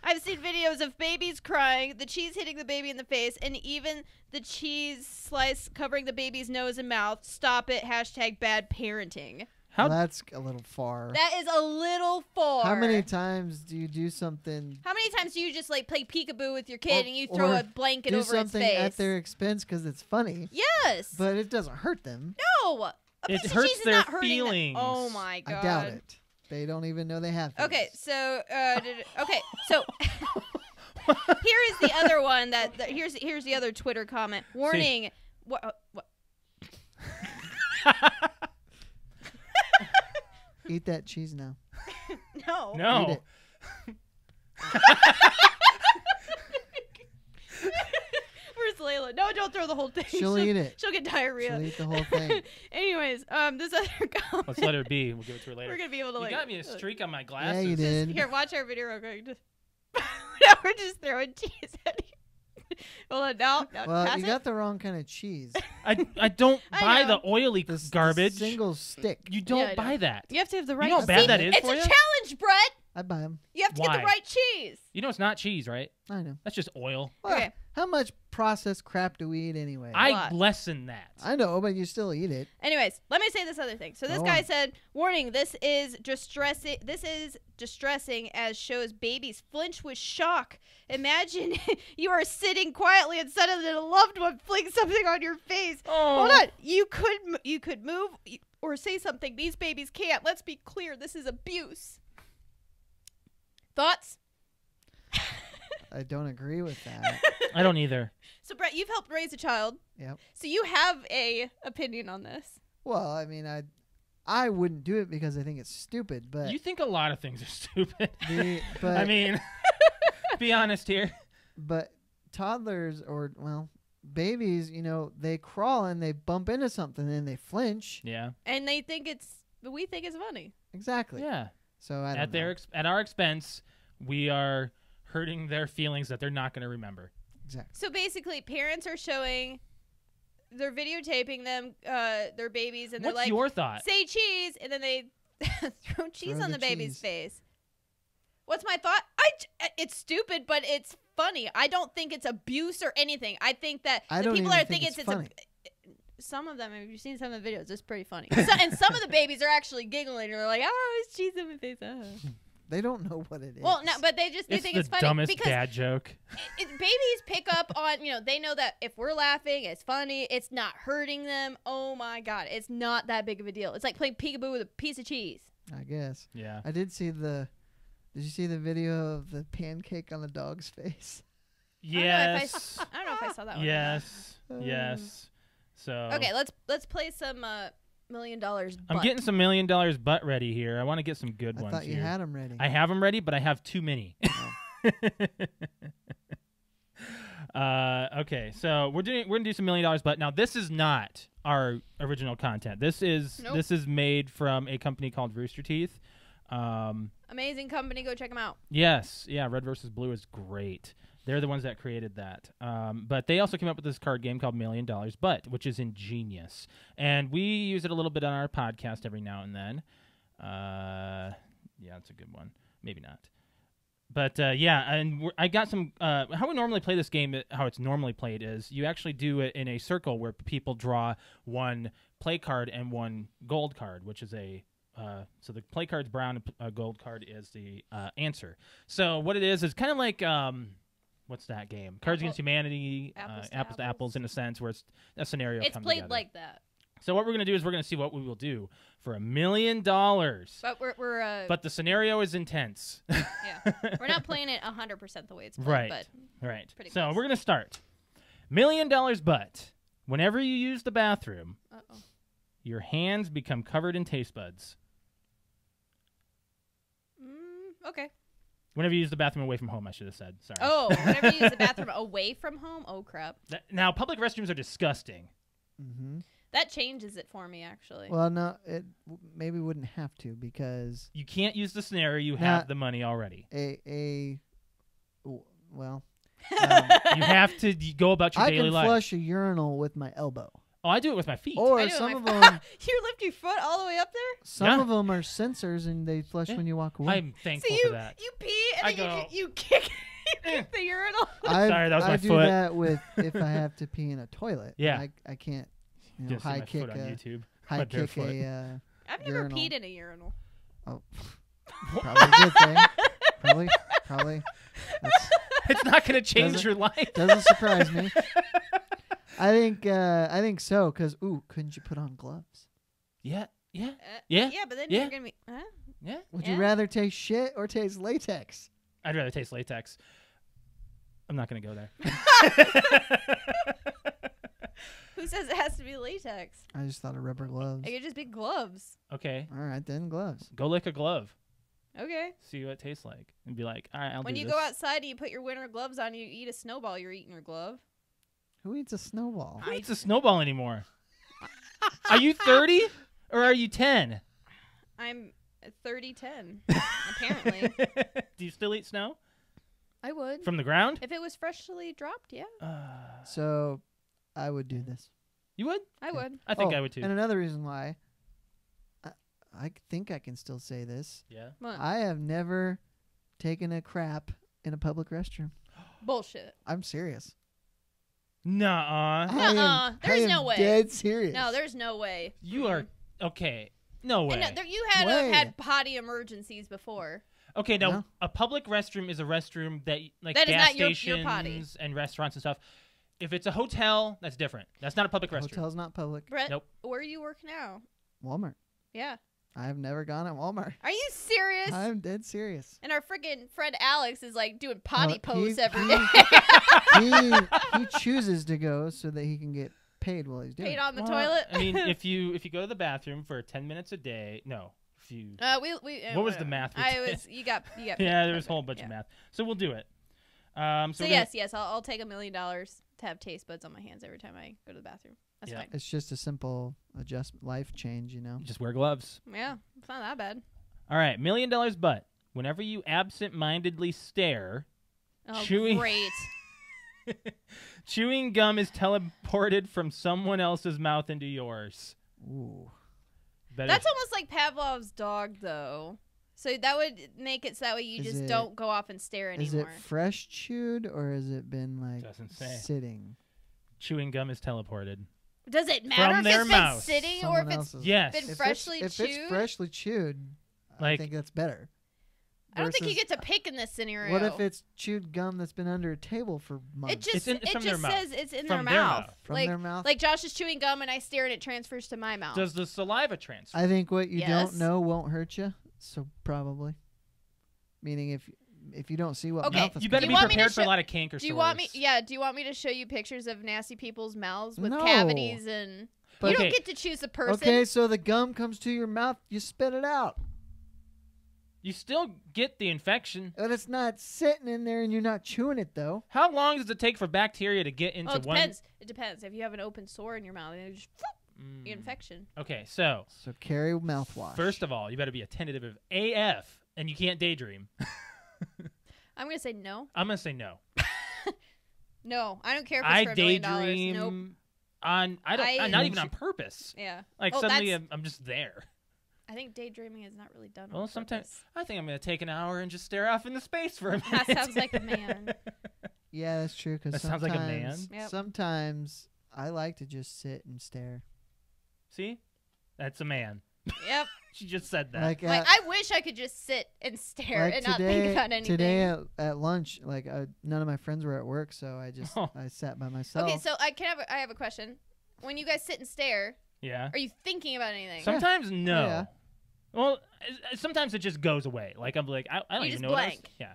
I've seen videos of babies crying, the cheese hitting the baby in the face, and even the cheese slice covering the baby's nose and mouth. Stop it. Hashtag bad parenting. How That's a little far. That is a little far. How many times do you do something? How many times do you just like play peekaboo with your kid Or- and you throw or a blanket Do over his something face? at their expense because it's funny, Yes. but it doesn't hurt them. no. A It piece of hurts cheese is their not hurting them. feelings. Oh my god. I doubt it. They don't even know they have. Okay, feelings. so so here is the other one here's the other Twitter comment. Warning. What? Eat that cheese now. No. No. Eat it. Where's Layla? No, don't throw the whole thing. She'll eat it. She'll get diarrhea. She'll eat the whole thing. Anyways, this other comment. Let's let her be. We'll give it to her later. We're gonna be able to You got me a streak on my Yeah, glasses. you did. Here, watch our video real quick. Just now we're just throwing cheese at you. Hold on, no, Well, pass you it. got the wrong kind of cheese. I don't I buy know. the oily The garbage. single stick. You Yeah, don't I buy know. that. You have to have the right. know how bad See, that is It's for a you? challenge, Brett. I buy them. You have to get Why? the right cheese. You know it's not cheese, right? I know. That's just oil. Okay. How much processed crap do we eat anyway? I Lot. lessen that. I know, but you still eat it. Anyways, let me say this other thing. So this Go guy on. said, "Warning: This is distressing as shows babies flinch with shock. Imagine you are sitting quietly and suddenly a loved one flings something on your face. Oh. Hold on, you could move or say something. These babies can't. Let's be clear. This is abuse." Thoughts? I don't agree with that. I don't either. So Brett, you've helped raise a child. Yep. So you have a opinion on this. Well, I mean, I wouldn't do it because I think it's stupid. But You think a lot of things are stupid. but I mean, be honest here. but toddlers or babies, they crawl and they bump into something and they flinch. Yeah. And we think it's funny. Exactly. Yeah. So I don't know. At our expense, we are hurting their feelings that they're not going to remember. Exactly. So basically, parents are they're videotaping them, their babies, and What's they're like, your thought? say cheese, and then they throw cheese Throw on the the baby's cheese. face. What's my thought? It's stupid, but it's funny. I don't think it's abuse or anything. I think that I the don't people even are think thinking it's funny. some of them, if you've seen some of the videos, it's pretty funny. And some of the babies are actually giggling, and they're like, "Oh, it's cheese on my face." Oh. They don't know what it is. Well, no, but they It's think the it's funny dumbest because dad joke. babies pick up on, they know that if we're laughing, it's funny. It's not hurting them. Oh my God. It's not that big of a deal. It's like playing peekaboo with a piece of cheese. I guess. Yeah. I did see Did you see the video of the pancake on the dog's face? Yes. I don't know if I saw that one. Yes. Yes. So. Okay, let's play some $1 million butt. I'm getting some $1 million butt ready here. I want to get some good I ones thought you here. had them ready. I have them ready, but I have too many. Okay, so we're gonna do some $1 million, but now this is not our original content. This is Nope. this is made from a company called Rooster Teeth. Amazing company. Go check them out. Yes, yeah, Red versus Blue is great. They're the ones that created that. But they also came up with this card game called $1 Million Butt, which is ingenious. And we use it a little bit on our podcast every now and then. Yeah, it's a good one. Maybe not. But, yeah, and I got some... how we normally play this game, how it's normally played is you actually do it in a circle where people draw one play card and one gold card, which is a... so the play card's brown, and gold card is the answer. So what it is kind of like... what's that game? Cards Against Humanity, Apples to Apples in a sense, where it's a scenario It's come played together. like that. So what we're going to do is we're going to see what we will do for $1 million. But we're But the scenario is intense. yeah. We're not playing it 100% the way it's played, Right. but Right. Pretty So close. we're going to start. $1 million butt. Whenever you use the bathroom, uh-oh. your hands become covered in taste buds. Okay. Whenever you use the bathroom away from home, I should have said. Sorry. Oh, whenever you use the bathroom away from home? Oh, crap. Now, public restrooms are disgusting. Mm-hmm. That changes it for me, actually. Well, no, it maybe wouldn't have to because You can't use the scenario. You have the money already. well, You have to go about your I daily can life. flush a urinal with my elbow. Oh, I do it with my feet. Or I do some it of with them, You lift your foot all the way up there? some Yeah. of them are sensors and they flush Yeah. when you walk away. I'm thankful So for that. you pee and I then go, you kick the urinal. Sorry, that was I my do foot. that with if I have to pee in a toilet. Yeah. I can't Just see high my kick foot on YouTube. high My kick barefoot. a I've never urinal. peed in a urinal. probably a good thing. Probably. It's not going to change Doesn't- your life. Doesn't surprise me. I think so. Cause couldn't you put on gloves? Yeah. Yeah. Yeah. Yeah, but then Yeah. you're gonna be. Huh? Yeah. Would Yeah. you rather taste shit or taste latex? I'd rather taste latex. I'm not gonna go there. Who says it has to be latex? I just thought of rubber gloves. It could just be gloves. Okay. All right, then gloves. Go lick a glove. Okay. See what it tastes like, and be like, all right, I'll When do you this. go outside and you put your winter gloves on, you eat a snowball. You're eating your glove. Who eats a snowball? Who eats a snowball anymore? Are you 30 or are you 10? I'm 30-10, apparently. Do you still eat snow I would. from the ground? If it was freshly dropped, yeah, So, I would do this. You would? I would. I think I would too. And another reason why, I think I can still say this. Yeah. What? I have never taken a crap in a public restroom. Bullshit. I'm serious. Nuh-uh. Nuh-uh. There's I am no way. Dead serious. No, there's no way. You are okay. No way. And no, you had Way. had potty emergencies before. Okay, now No. a public restroom is a restroom that like That is gas not your stations potty. and restaurants and stuff. If it's a hotel, that's different. That's not a public restroom. Hotel's not public. Brett, Nope. where you work now? Walmart. Yeah. I've never gone at Walmart. Are you serious? I'm dead serious. And our freaking friend Alex is like doing potty pose he- every he- day. he chooses to go so that he can get paid while he's doing Paid it. on the Well, toilet. I mean, if you go to the bathroom for 10 minutes a day, no. If you we What was the math we I did? was you got paid. yeah, there was a Okay, whole bunch yeah. of math. So we'll do it. So we're gonna- yes, I'll take $1 million to have taste buds on my hands every time I go to the bathroom. That's Yeah. fine. It's just a simple life change, you know. just wear gloves. Yeah, it's not that bad. All right, $1 million but whenever you absent-mindedly stare, Oh, Chewing- great. chewing gum is teleported from someone else's mouth into yours. Ooh. Better That's almost like Pavlov's dog, though. So that would make it so that way you Is just it- don't go off and stare Is it anymore. fresh chewed or has it been like Doesn't say. sitting? chewing gum is teleported. Does it matter From if their it's mouth. been sitting or Someone if it's else's. Yes. been If freshly it's, chewed? If it's freshly chewed, I Like- think that's better. I don't think you Versus- get to pick in this scenario. What if it's chewed gum that's been under a table for months? It just It's from it their just mouth. says it's in From their their mouth. mouth. From like, their mouth? Like Josh is chewing gum and I stare and it transfers to my mouth. Does the saliva transfer? I think what you Yes. don't know won't hurt you, so probably. Meaning if you don't see what Okay, mouth it's you better Do be you want me to prepared for a show- lot of canker do you sores. want me? Yeah. Do you want me to show you pictures of nasty people's mouths with No. cavities and? But- You don't Okay. get to choose the person. Okay, so the gum comes to your mouth, you spit it out. You still get the infection. But it's not sitting in there and you're not chewing it though. How long does it take for bacteria to get into Well, it one? depends. It depends. If you have an open sore in your mouth, then you just Mm. infection. Okay, so So carry mouthwash. first of all, you better be attentive of AF, and you can't daydream. I'm gonna say no. I'm gonna say no. No, I don't care if it's I for $1 million. daydream Nope. on. I don't. I- not even on purpose. Yeah. Like Oh, suddenly that's- I'm just there. I think daydreaming is not really done. Well, on sometimes purpose. I think I'm gonna take an hour and just stare off into space for a minute. That sounds like a man. Yeah, that's true. Because That sounds like a man. Yep. Sometimes I like to just sit and stare. See, that's a man. Yep. She just said that. Like, Like I wish I could just sit and stare like and today, not think about anything. Today at lunch, like none of my friends were at work, so I just Oh. I sat by myself. Okay, so I have a question. When you guys sit and stare, yeah. are you thinking about anything? Sometimes no. Yeah. Well, sometimes it just goes away. Like I'm like I don't You even just know what I was. blank. Yeah,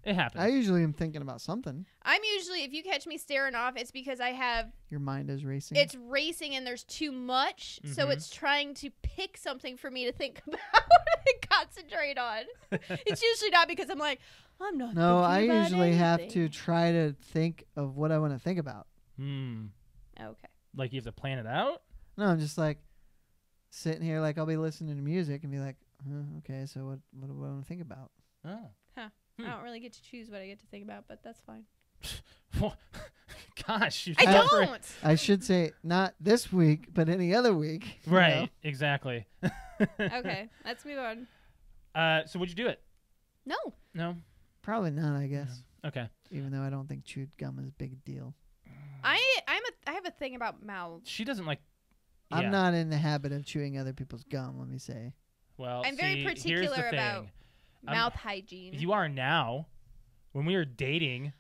it happens. I usually am thinking about something. I'm usually, if you catch me staring off, it's because I have Your mind is racing. it's racing and there's too much, so Mhm. it's trying to pick something for me to think about and concentrate on. It's usually not because I'm like, I'm not. no, I thinking about usually have to anything. try to think of what I want to think about. Hmm. Okay. Like you have to plan it out. No, I'm just like sitting here, like I'll be listening to music and be like, okay, so what do I want to think about? Oh. I don't really get to choose what I get to think about, but that's fine. Gosh, you I sound very- don't. I should say not this week, but any other week. you Right. know? Exactly. Okay, let's move on. So would you do it? No. No. Probably not, I guess. Okay. Even though I don't think chewed gum is a big deal. I have a thing about mouths. She doesn't like. I'm yeah. not in the habit of chewing other people's gum, let me say. Well, I'm very see, here's the particular about thing. mouth hygiene. You are now. When we were dating,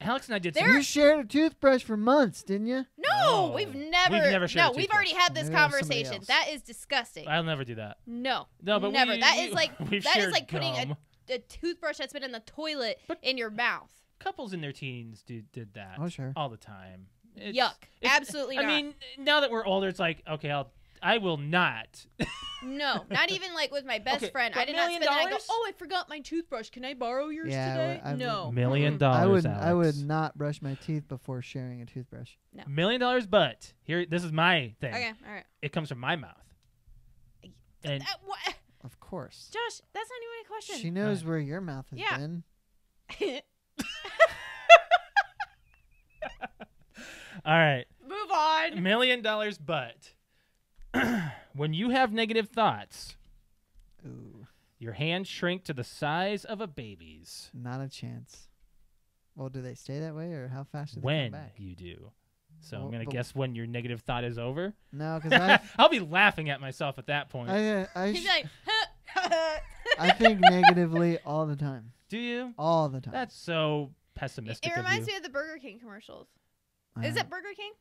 Alex and I did There- some. You shared a toothbrush for months, didn't you? No, No. we've never. We've never shared No, a we've toothbrush. already had this Maybe that was somebody conversation. else. That is disgusting. I'll never do that. No, No, but never. we- That we- is like we've that is shared like putting gum. a toothbrush that's been in the toilet But- in your mouth. Couples in their teens did that. Oh, sure. All the time. Yuck. Absolutely not. I mean, now that we're older, it's like, okay, I will not. No, not even like with my best Okay, friend. but I did not $1 spend it. I go, million? oh, I forgot my toothbrush. Can I borrow yours Yeah, today? I would- No. $1 million. I would Alex. not brush my teeth before sharing a toothbrush. $1 million, but here, this is my thing. Okay, all right. It comes from my mouth. And What? Of course. Josh, that's not even a question. She knows where your mouth has Yeah. been. all right, Move $1 on. million, but when you have negative thoughts, Ooh, your hands shrink to the size of a baby's. not a chance. Well, do they stay that way, or how fast do they come When back? you do. So Well, I'm gonna but- guess when your negative thought is over. No, because I, I'll be laughing at myself at that point. He's like, I think negatively all the time. Do you? All the time. That's so pessimistic it reminds of you. me of the Burger King commercials. I Is don't- it Burger King?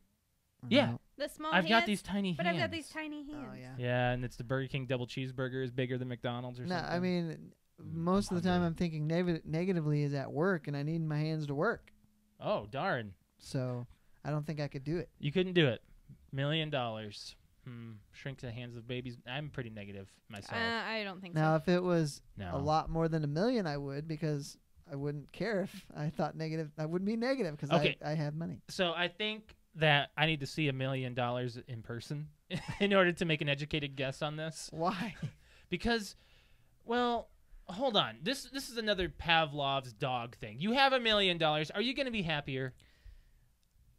I Yeah. don't- The small I've hands? got these tiny But hands. I've got these tiny hands. Oh yeah. Yeah, and it's the Burger King double cheeseburger is bigger than McDonald's or No, something. I mean, most of the time I'm thinking negatively is at work, and I need my hands to work. Oh, darn. So I don't think I could do it. You couldn't do it. $1 million. Shrink to the hands of babies. I'm pretty negative myself. I don't think Now, so. if it was No. a lot more than $1 million, I would, because I wouldn't care if I thought negative. I wouldn't be negative because Okay. I have money. So I think that I need to see $1 million in person in order to make an educated guess on this. Why? Because, well, hold on. This is another Pavlov's dog thing. You have $1 million. Are you going to be happier?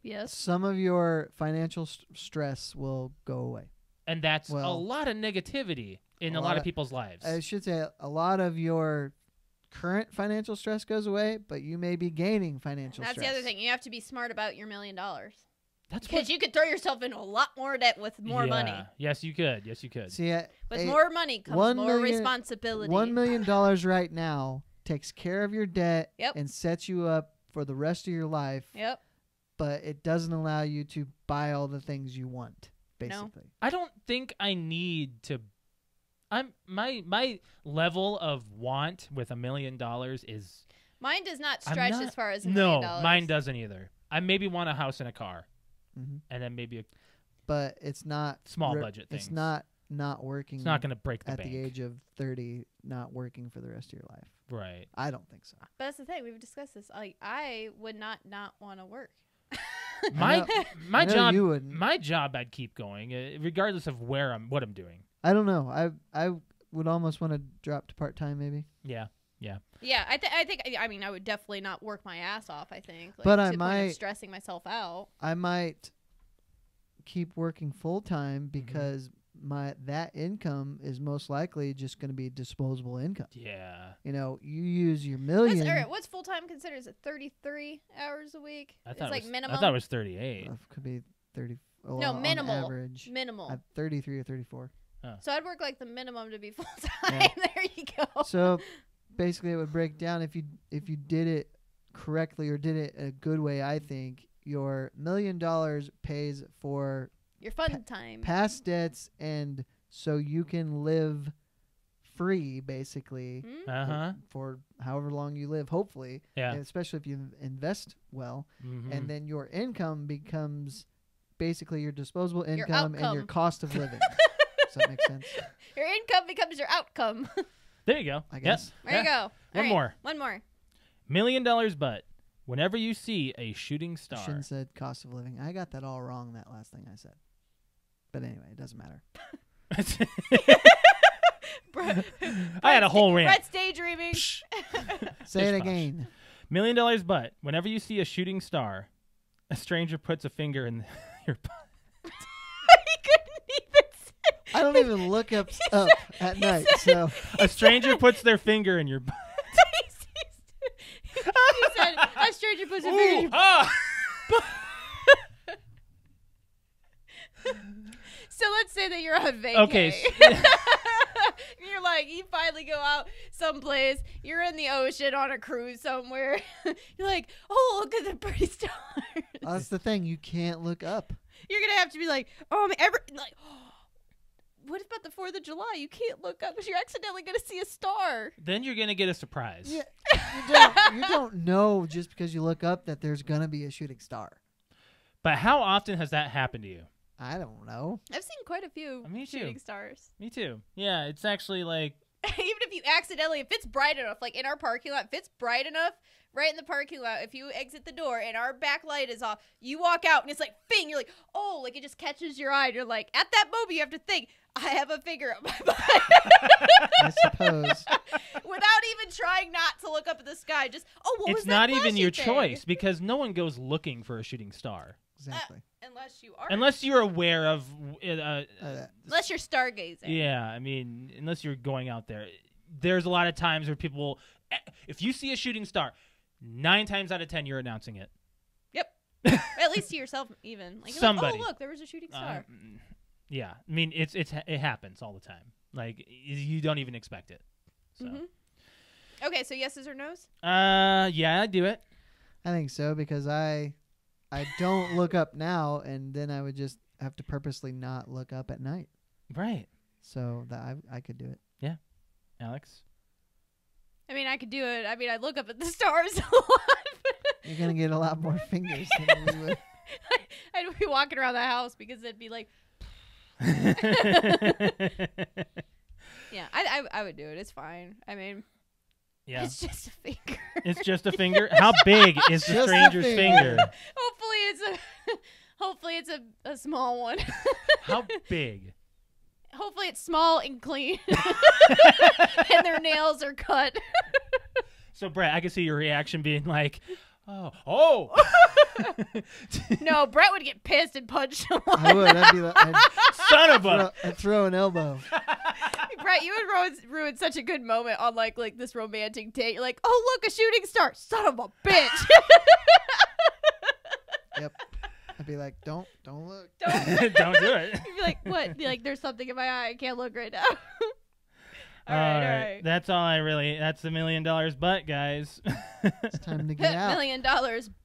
Yes. Some of your financial stress will go away. And that's a Well, lot of negativity in a a lot lot of of- people's lives. I should say a lot of your current financial stress goes away, but you may be gaining financial That's stress. the other thing. You have to be smart about your $1 million. That's Because you could throw yourself into a lot more debt with more money. Yes, you could. Yes, you could. See, With more money comes $1 more million- responsibility. $1 million right now takes care of your debt Yep. and sets you up for the rest of your life, Yep. but it doesn't allow you to buy all the things you want, basically. I don't think I need to. My level of want with $1 million is Mine does not I'm stretch not- as far as $1 no, million. mine doesn't either. I maybe want a house and a car, hmm and then maybe a But it's not small budget It's things. not working. It's not going to break the at bank. the age of 30, not working for the rest of your life. Right. I don't think so. But that's the thing. We've discussed this. Like, I would not want to work. My know- my I know job you wouldn't. my job I'd keep going regardless of what I'm doing. I don't know. I would almost want to drop to part time, maybe. Yeah. Yeah, I mean, I would definitely not work my ass off, I think. Like, But to I the point of might- stressing myself out. I might keep working full time Mm-hmm. because that income is most likely just going to be disposable income. Yeah. You know, you use your million. All right, what's full time considered? Is it 33 hours a week? I It's thought like it was, minimum. I thought it was 38. Could be 30. Well, No, on minimal. average. Minimal. At 33 or 34. So I'd work like the minimum to be full time. Yeah. There you go. So basically, it would break down if you did it correctly or did it a good way. I think your $1 million pays for Your fun time. past debts, and so you can live free, basically, Hmm? Uh-huh. for however long you live. Hopefully, Yeah. and especially if you invest well, Mhm. and then your income becomes basically your disposable Your income and your outcome. cost of living. Does that make sense? Your income becomes your outcome. There you go. I Yep. guess. There you go. All One right, more. One more. $1 million, but whenever you see a shooting star, Shouldn't said cost of living. I got that all wrong. That last thing I said. But anyway, it doesn't matter. I had a whole rant. Brett's daydreaming. Psh. Say it Bish bosh. again. $1 million, but whenever you see a shooting star, a stranger puts a finger in your butt. He couldn't even say. I don't even look up at night. So A stranger puts their finger in your butt. He said, a stranger puts a finger in Ooh, your ah! So let's say that you're on vacation. Okay. You're like, you finally go out, someplace. You're in the ocean on a cruise somewhere. You're like, oh, look at the pretty stars. That's the thing. You can't look up. You're gonna have to be like, what about the 4th of July? You can't look up because you're accidentally gonna see a star. Then you're gonna get a surprise. Yeah, you don't know just because you look up that there's gonna be a shooting star. But how often has that happened to you? I don't know. I've seen quite a few Me too. shooting stars. Me too. Yeah, it's actually like Even if you accidentally, if it's bright enough, like in our parking lot, if it's bright enough, right in the parking lot, if you exit the door and our back light is off, you walk out and it's like, bing, you're like, oh, like it just catches your eye. And you're like, at that moment, you have to think, I have a finger up my butt. I suppose. Without even trying not to look up at the sky. Just, oh, what was it's that not even flashy your thing? choice because no one goes looking for a shooting star. Exactly. Unless you are. Unless you're aware of Unless you're stargazing. yeah, I mean, unless you're going out there. There's a lot of times where people, if you see a shooting star, 9 times out of 10, you're announcing it. Yep. At least to yourself, even. Like, you're Somebody. like, oh, look, there was a shooting star. Yeah, I mean, it happens all the time. Like, you don't even expect it. So. Okay, so yeses or nos? Yeah, I do it. I think so because I don't look up now, and then I would just have to purposely not look up at night. Right. So that I could do it. Alex? I mean, I could do it. I mean, I look up at the stars a lot. You're gonna get a lot more fingers than we would. I'd be walking around the house because it'd be like, yeah, I would do it. It's fine. I mean, Yeah. it's just a finger. It's just a finger? How big is the Just a stranger's finger. finger? Hopefully it's a small one. How big? Hopefully it's small and clean. And their nails are cut. So, Brett, I can see your reaction being like, oh. No, Brett would get pissed and punch someone. I would. I'd Son of a. throw an elbow. Brett, you would ruin such a good moment on like this romantic date. You're like, oh look, a shooting star. Son of a bitch. Yep. I'd be like, don't look. Don't do it. You'd be like, what? Be like, there's something in my eye. I can't look right now. All right. That's all that's the $1 million butt, guys. It's time to get out. $1 million,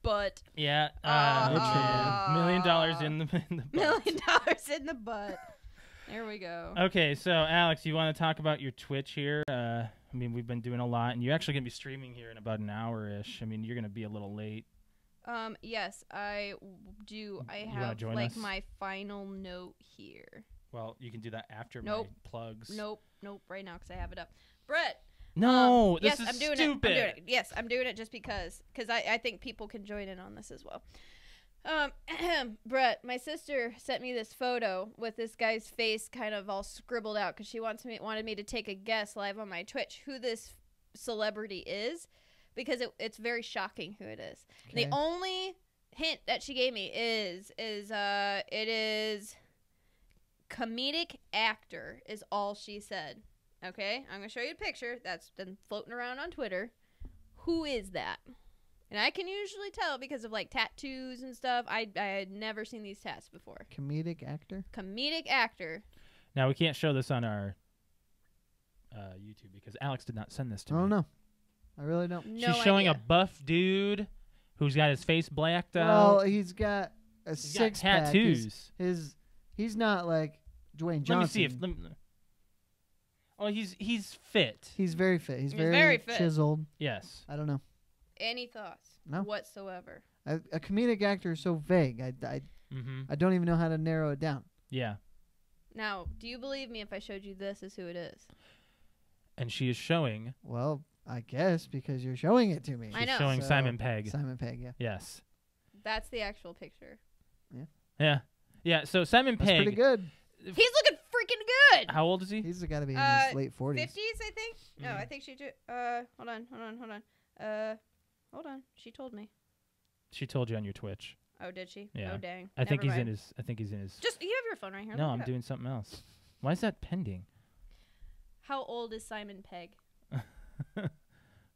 but Yeah. $1 million in the butt. $1 million in the butt. There we go. Okay, so Alex, you want to talk about your Twitch here? I mean, we've been doing a lot, and you're actually going to be streaming here in about an hour-ish. I mean, you're going to be a little late. Yes, I do. I wanna have join like us? my final note here. Well, you can do that after Nope. my plugs. Nope, right now because I have it up. Brett. No, this yes, is I'm doing stupid. it. I'm doing it. Yes, I'm doing it just because I think people can join in on this as well. Brett, my sister sent me this photo with this guy's face kind of all scribbled out because she wanted me to take a guess live on my Twitch who this celebrity is because it's very shocking who it is. Okay. The only hint that she gave me is it is comedic actor is all she said. Okay, I'm gonna show you a picture that's been floating around on Twitter. Who is that? And I can usually tell because of like tattoos and stuff. I had never seen these tats before. Comedic actor. Comedic actor. Now, we can't show this on our YouTube because Alex did not send this to I me. don't know. I really don't. No She's showing idea. a buff dude who's got his face blacked Well, out. he's got a He's got six-pack. tattoos. He's not like Dwayne Johnson. Let me see if. Oh, he's fit. He's very fit. He's very, very fit. chiseled. Yes. I don't know. Any thoughts? No. Whatsoever. A comedic actor is so vague. Mm-hmm. I don't even know how to narrow it down. Yeah. Now, do you believe me if I showed you this is who it is? And she is showing. Well, I guess because you're showing it to me. I She's know. showing So, Simon Pegg. Simon Pegg, yeah. Yes. That's the actual picture. Yeah. Yeah. So Simon That's Pegg. pretty good. He's looking freaking good. How old is he? He's got to be in Uh, his late 40s. 50s, I think. No, I think she did. Hold on. Hold on. She told me. She told you on your Twitch. Oh, did she? Yeah. Oh, dang. I think Never he's in mind. his. I think he's in his. Just, you have your phone right here. No, Look I'm it up. doing something else. Why is that pending? How old is Simon Pegg?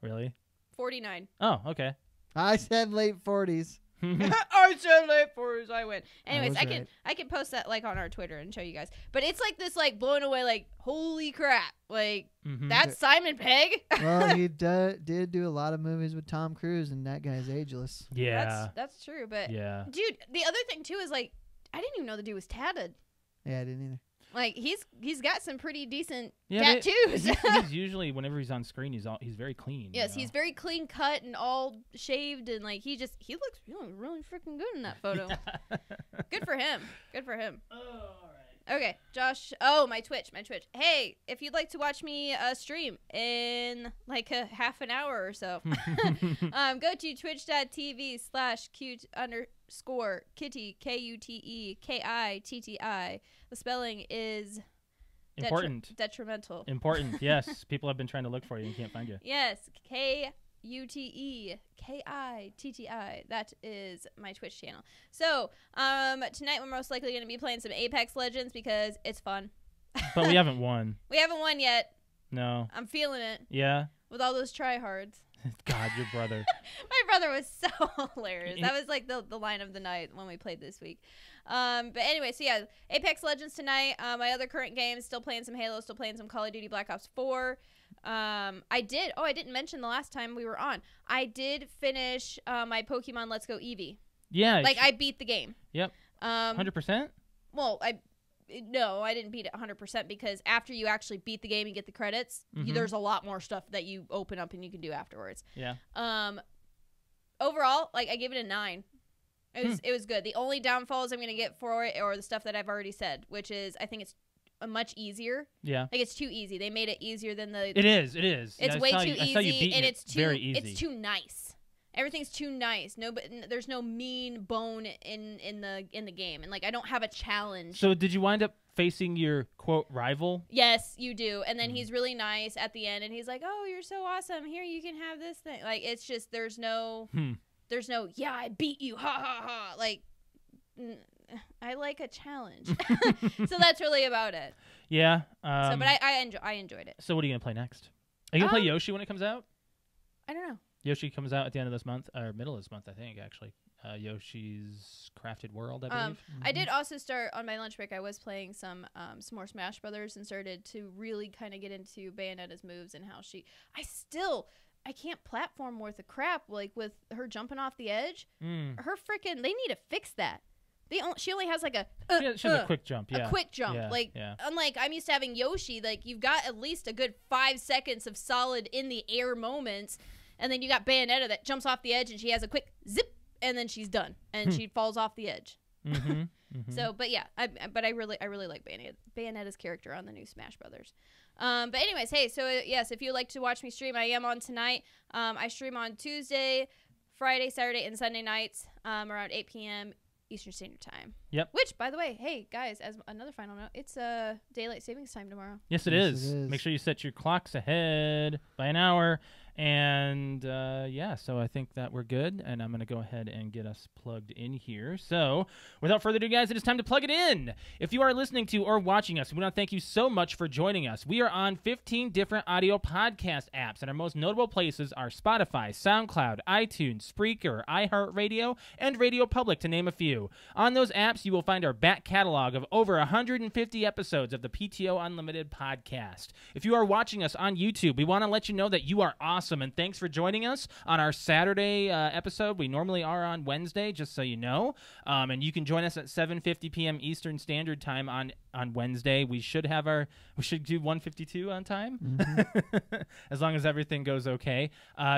Really? 49. Oh, okay. I said late 40s. I said late first, I win. Anyways, was right. I can post that like on our Twitter and show you guys. But it's like this like blown away like holy crap. Like that's Simon Pegg. Well, he did do a lot of movies with Tom Cruise, and that guy's ageless. Yeah. That's true, but Yeah. dude, the other thing too is like I didn't even know the dude was tatted. Yeah, I didn't either. Like he's got some pretty decent Yeah, tattoos. he's usually whenever he's on screen, he's very clean. Yes, you know? he's very clean cut and all shaved, and like he looks really freaking good in that photo. Good for him. Good for him. Oh, all right. Okay, Josh. Oh, my Twitch. Hey, if you'd like to watch me stream in like a half an hour or so, go to twitch.tv/cute_kitty KUTEKITTI. The spelling is Important. detrimental. Important. Yes, people have been trying to look for you and can't find you. Yes, KUTEKITTI. That is my Twitch channel. So, tonight we're most likely going to be playing some Apex Legends because it's fun. But we haven't won. We haven't won yet. No. I'm feeling it Yeah. with all those tryhards. God, your brother. My brother was so hilarious. That was like the line of the night when we played this week. But anyway, so yeah, Apex Legends tonight. My other current games, still playing some Halo, still playing some Call of Duty Black Ops 4. I didn't mention the last time we were on. I did finish my Pokemon Let's Go Eevee. Yeah. Like I beat the game. Yep. 100%? Well, No, I didn't beat it 100% because after you actually beat the game and get the credits, there's a lot more stuff that you open up and you can do afterwards. Yeah. Overall, like I gave it a 9. It was good. The only downfalls I'm going to get for it are the stuff that I've already said, which is I think it's much easier. Yeah. Like it's too easy. They made it easier than the. It is. It's Yeah, way I saw too you, I saw you easy, beating and it it's too very easy. It's too nice. Everything's too nice. No, but there's no mean bone in the game, and like I don't have a challenge. So did you wind up facing your quote rival? Yes, you do. And then he's really nice at the end, and he's like, "Oh, you're so awesome. Here, you can have this thing." Like it's just there's no, yeah, I beat you, ha ha ha. Like I like a challenge, so that's really about it. Yeah. But I enjoyed it. So what are you gonna play next? Are you gonna play Yoshi when it comes out? I don't know. Yoshi comes out at the end of this month, or middle of this month, I think, actually. Yoshi's Crafted World, I believe. I did also start, on my lunch break, I was playing some more Smash Brothers and started to really kind of get into Bayonetta's moves and how I can't platform worth of crap, like with her jumping off the edge. Her freaking, they need to fix that. She only has like a she has a quick jump, yeah. A quick jump. Yeah. Unlike I'm used to having Yoshi, like you've got at least a good 5 seconds of solid in the air moments, and then you got Bayonetta that jumps off the edge and she has a quick zip, and then she's done and she falls off the edge. So, but yeah, I really like Bayonetta's character on the new Smash Brothers. But anyways, hey, so yes, if you'd like to watch me stream, I am on tonight. I stream on Tuesday, Friday, Saturday, and Sunday nights around 8 p.m. Eastern Standard Time. Yep. Which, by the way, hey guys, as another final note, it's daylight savings time tomorrow. Yes, it is. Make sure you set your clocks ahead by an hour. And yeah, so I think that we're good, and I'm going to go ahead and get us plugged in here. So without further ado, guys, it is time to plug it in. If you are listening to or watching us, we want to thank you so much for joining us. We are on 15 different audio podcast apps, and our most notable places are Spotify, SoundCloud, iTunes, Spreaker, iHeartRadio, and Radio Public, to name a few. On those apps, you will find our back catalog of over 150 episodes of the PTO Unlimited podcast. If you are watching us on YouTube, we want to let you know that you are awesome. And thanks for joining us on our Saturday episode. We normally are on Wednesday, just so you know. And you can join us at 7:50 p.m. Eastern Standard Time on Wednesday. We should do 1:52 on time, as long as everything goes okay.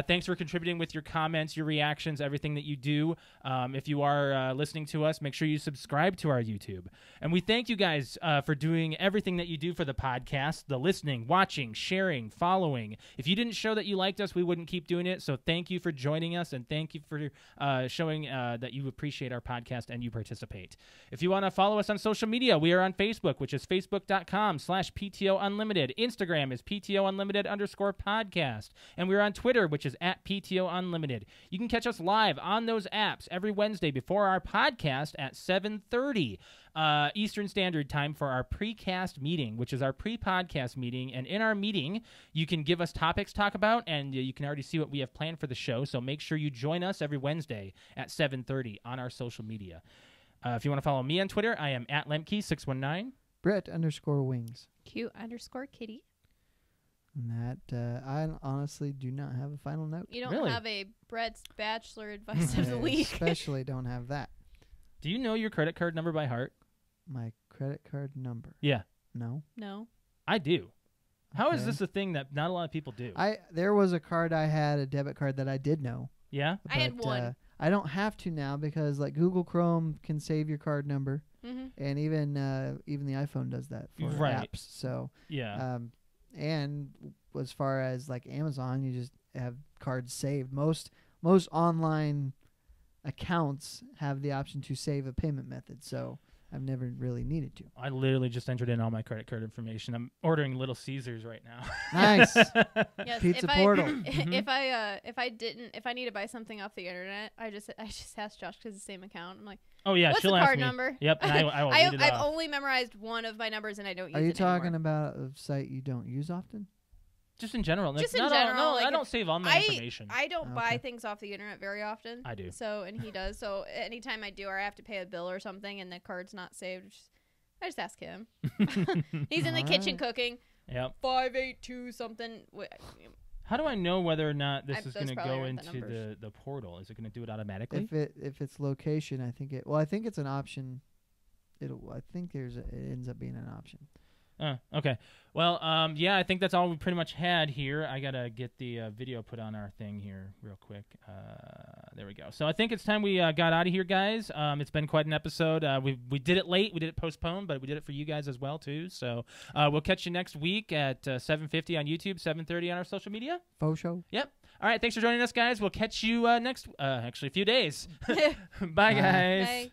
Thanks for contributing with your comments, your reactions, everything that you do. If you are listening to us, make sure you subscribe to our YouTube. And we thank you guys for doing everything that you do for the podcast, the listening, watching, sharing, following. If you didn't show that you liked us, we wouldn't keep doing it. So thank you for joining us, and thank you for showing that you appreciate our podcast and you participate. If you want to follow us on social media, we are on Facebook. Facebook, which is facebook.com/PTOUnlimited. Instagram is PTOUnlimited_podcast. And we're on Twitter, which is @PTOUnlimited. You can catch us live on those apps every Wednesday before our podcast at 7:30 Eastern Standard Time for our precast meeting, which is our pre-podcast meeting. And in our meeting, you can give us topics to talk about, and you can already see what we have planned for the show. So make sure you join us every Wednesday at 7:30 on our social media. If you want to follow me on Twitter, I am @Lemke619. Brett_Wings. Q_Kitty. And that I honestly do not have a final note. You don't Really? have a Brett's Bachelor Advice of the I Week. especially don't have that. Do you know your credit card number by heart? My credit card number. Yeah, No. No. I do. How is Okay. this a thing that not a lot of people do? There was a card I had, a debit card that I did know. Yeah? I had but, one. I don't have to now because like Google Chrome can save your card number, Mm-hmm. and even the iPhone does that for Right. apps. So Yeah. and as far as like Amazon, you just have cards saved. Most online accounts have the option to save a payment method. So I've never really needed to. I literally just entered in all my credit card information. I'm ordering Little Caesars right now. Nice. Yes, Pizza if Portal. If I need to buy something off the internet, I just ask Josh because it's the same account. I'm like, Oh, yeah. what's she'll the ask card me. number? Yep, and I will read it I've off. only memorized one of my numbers and I don't use Are you it talking anymore. about a site you don't use often? Just in general. Just in not general, All, no, I like, don't save all my information. I don't buy Okay. things off the internet very often. I do. So, and he does. So anytime I do, or I have to pay a bill or something and the card's not saved, I just ask him. He's in the kitchen Alright. cooking. Yep. 582 something. How do I know whether or not this is those going to probably go aren't the into numbers. the portal? Is it going to do it automatically? If it's location, I think I think it's an option. I think it ends up being an option. Okay. Well, yeah, I think that's all we pretty much had here. I got to get the video put on our thing here real quick. There we go. So I think it's time we got out of here, guys. It's been quite an episode. We did it late. We did it postponed, but we did it for you guys as well, too. So we'll catch you next week at 7:50 on YouTube, 7:30 on our social media. Faux show. Yep. All right. Thanks for joining us, guys. We'll catch you next, actually, a few days. Bye, Bye. guys. Bye.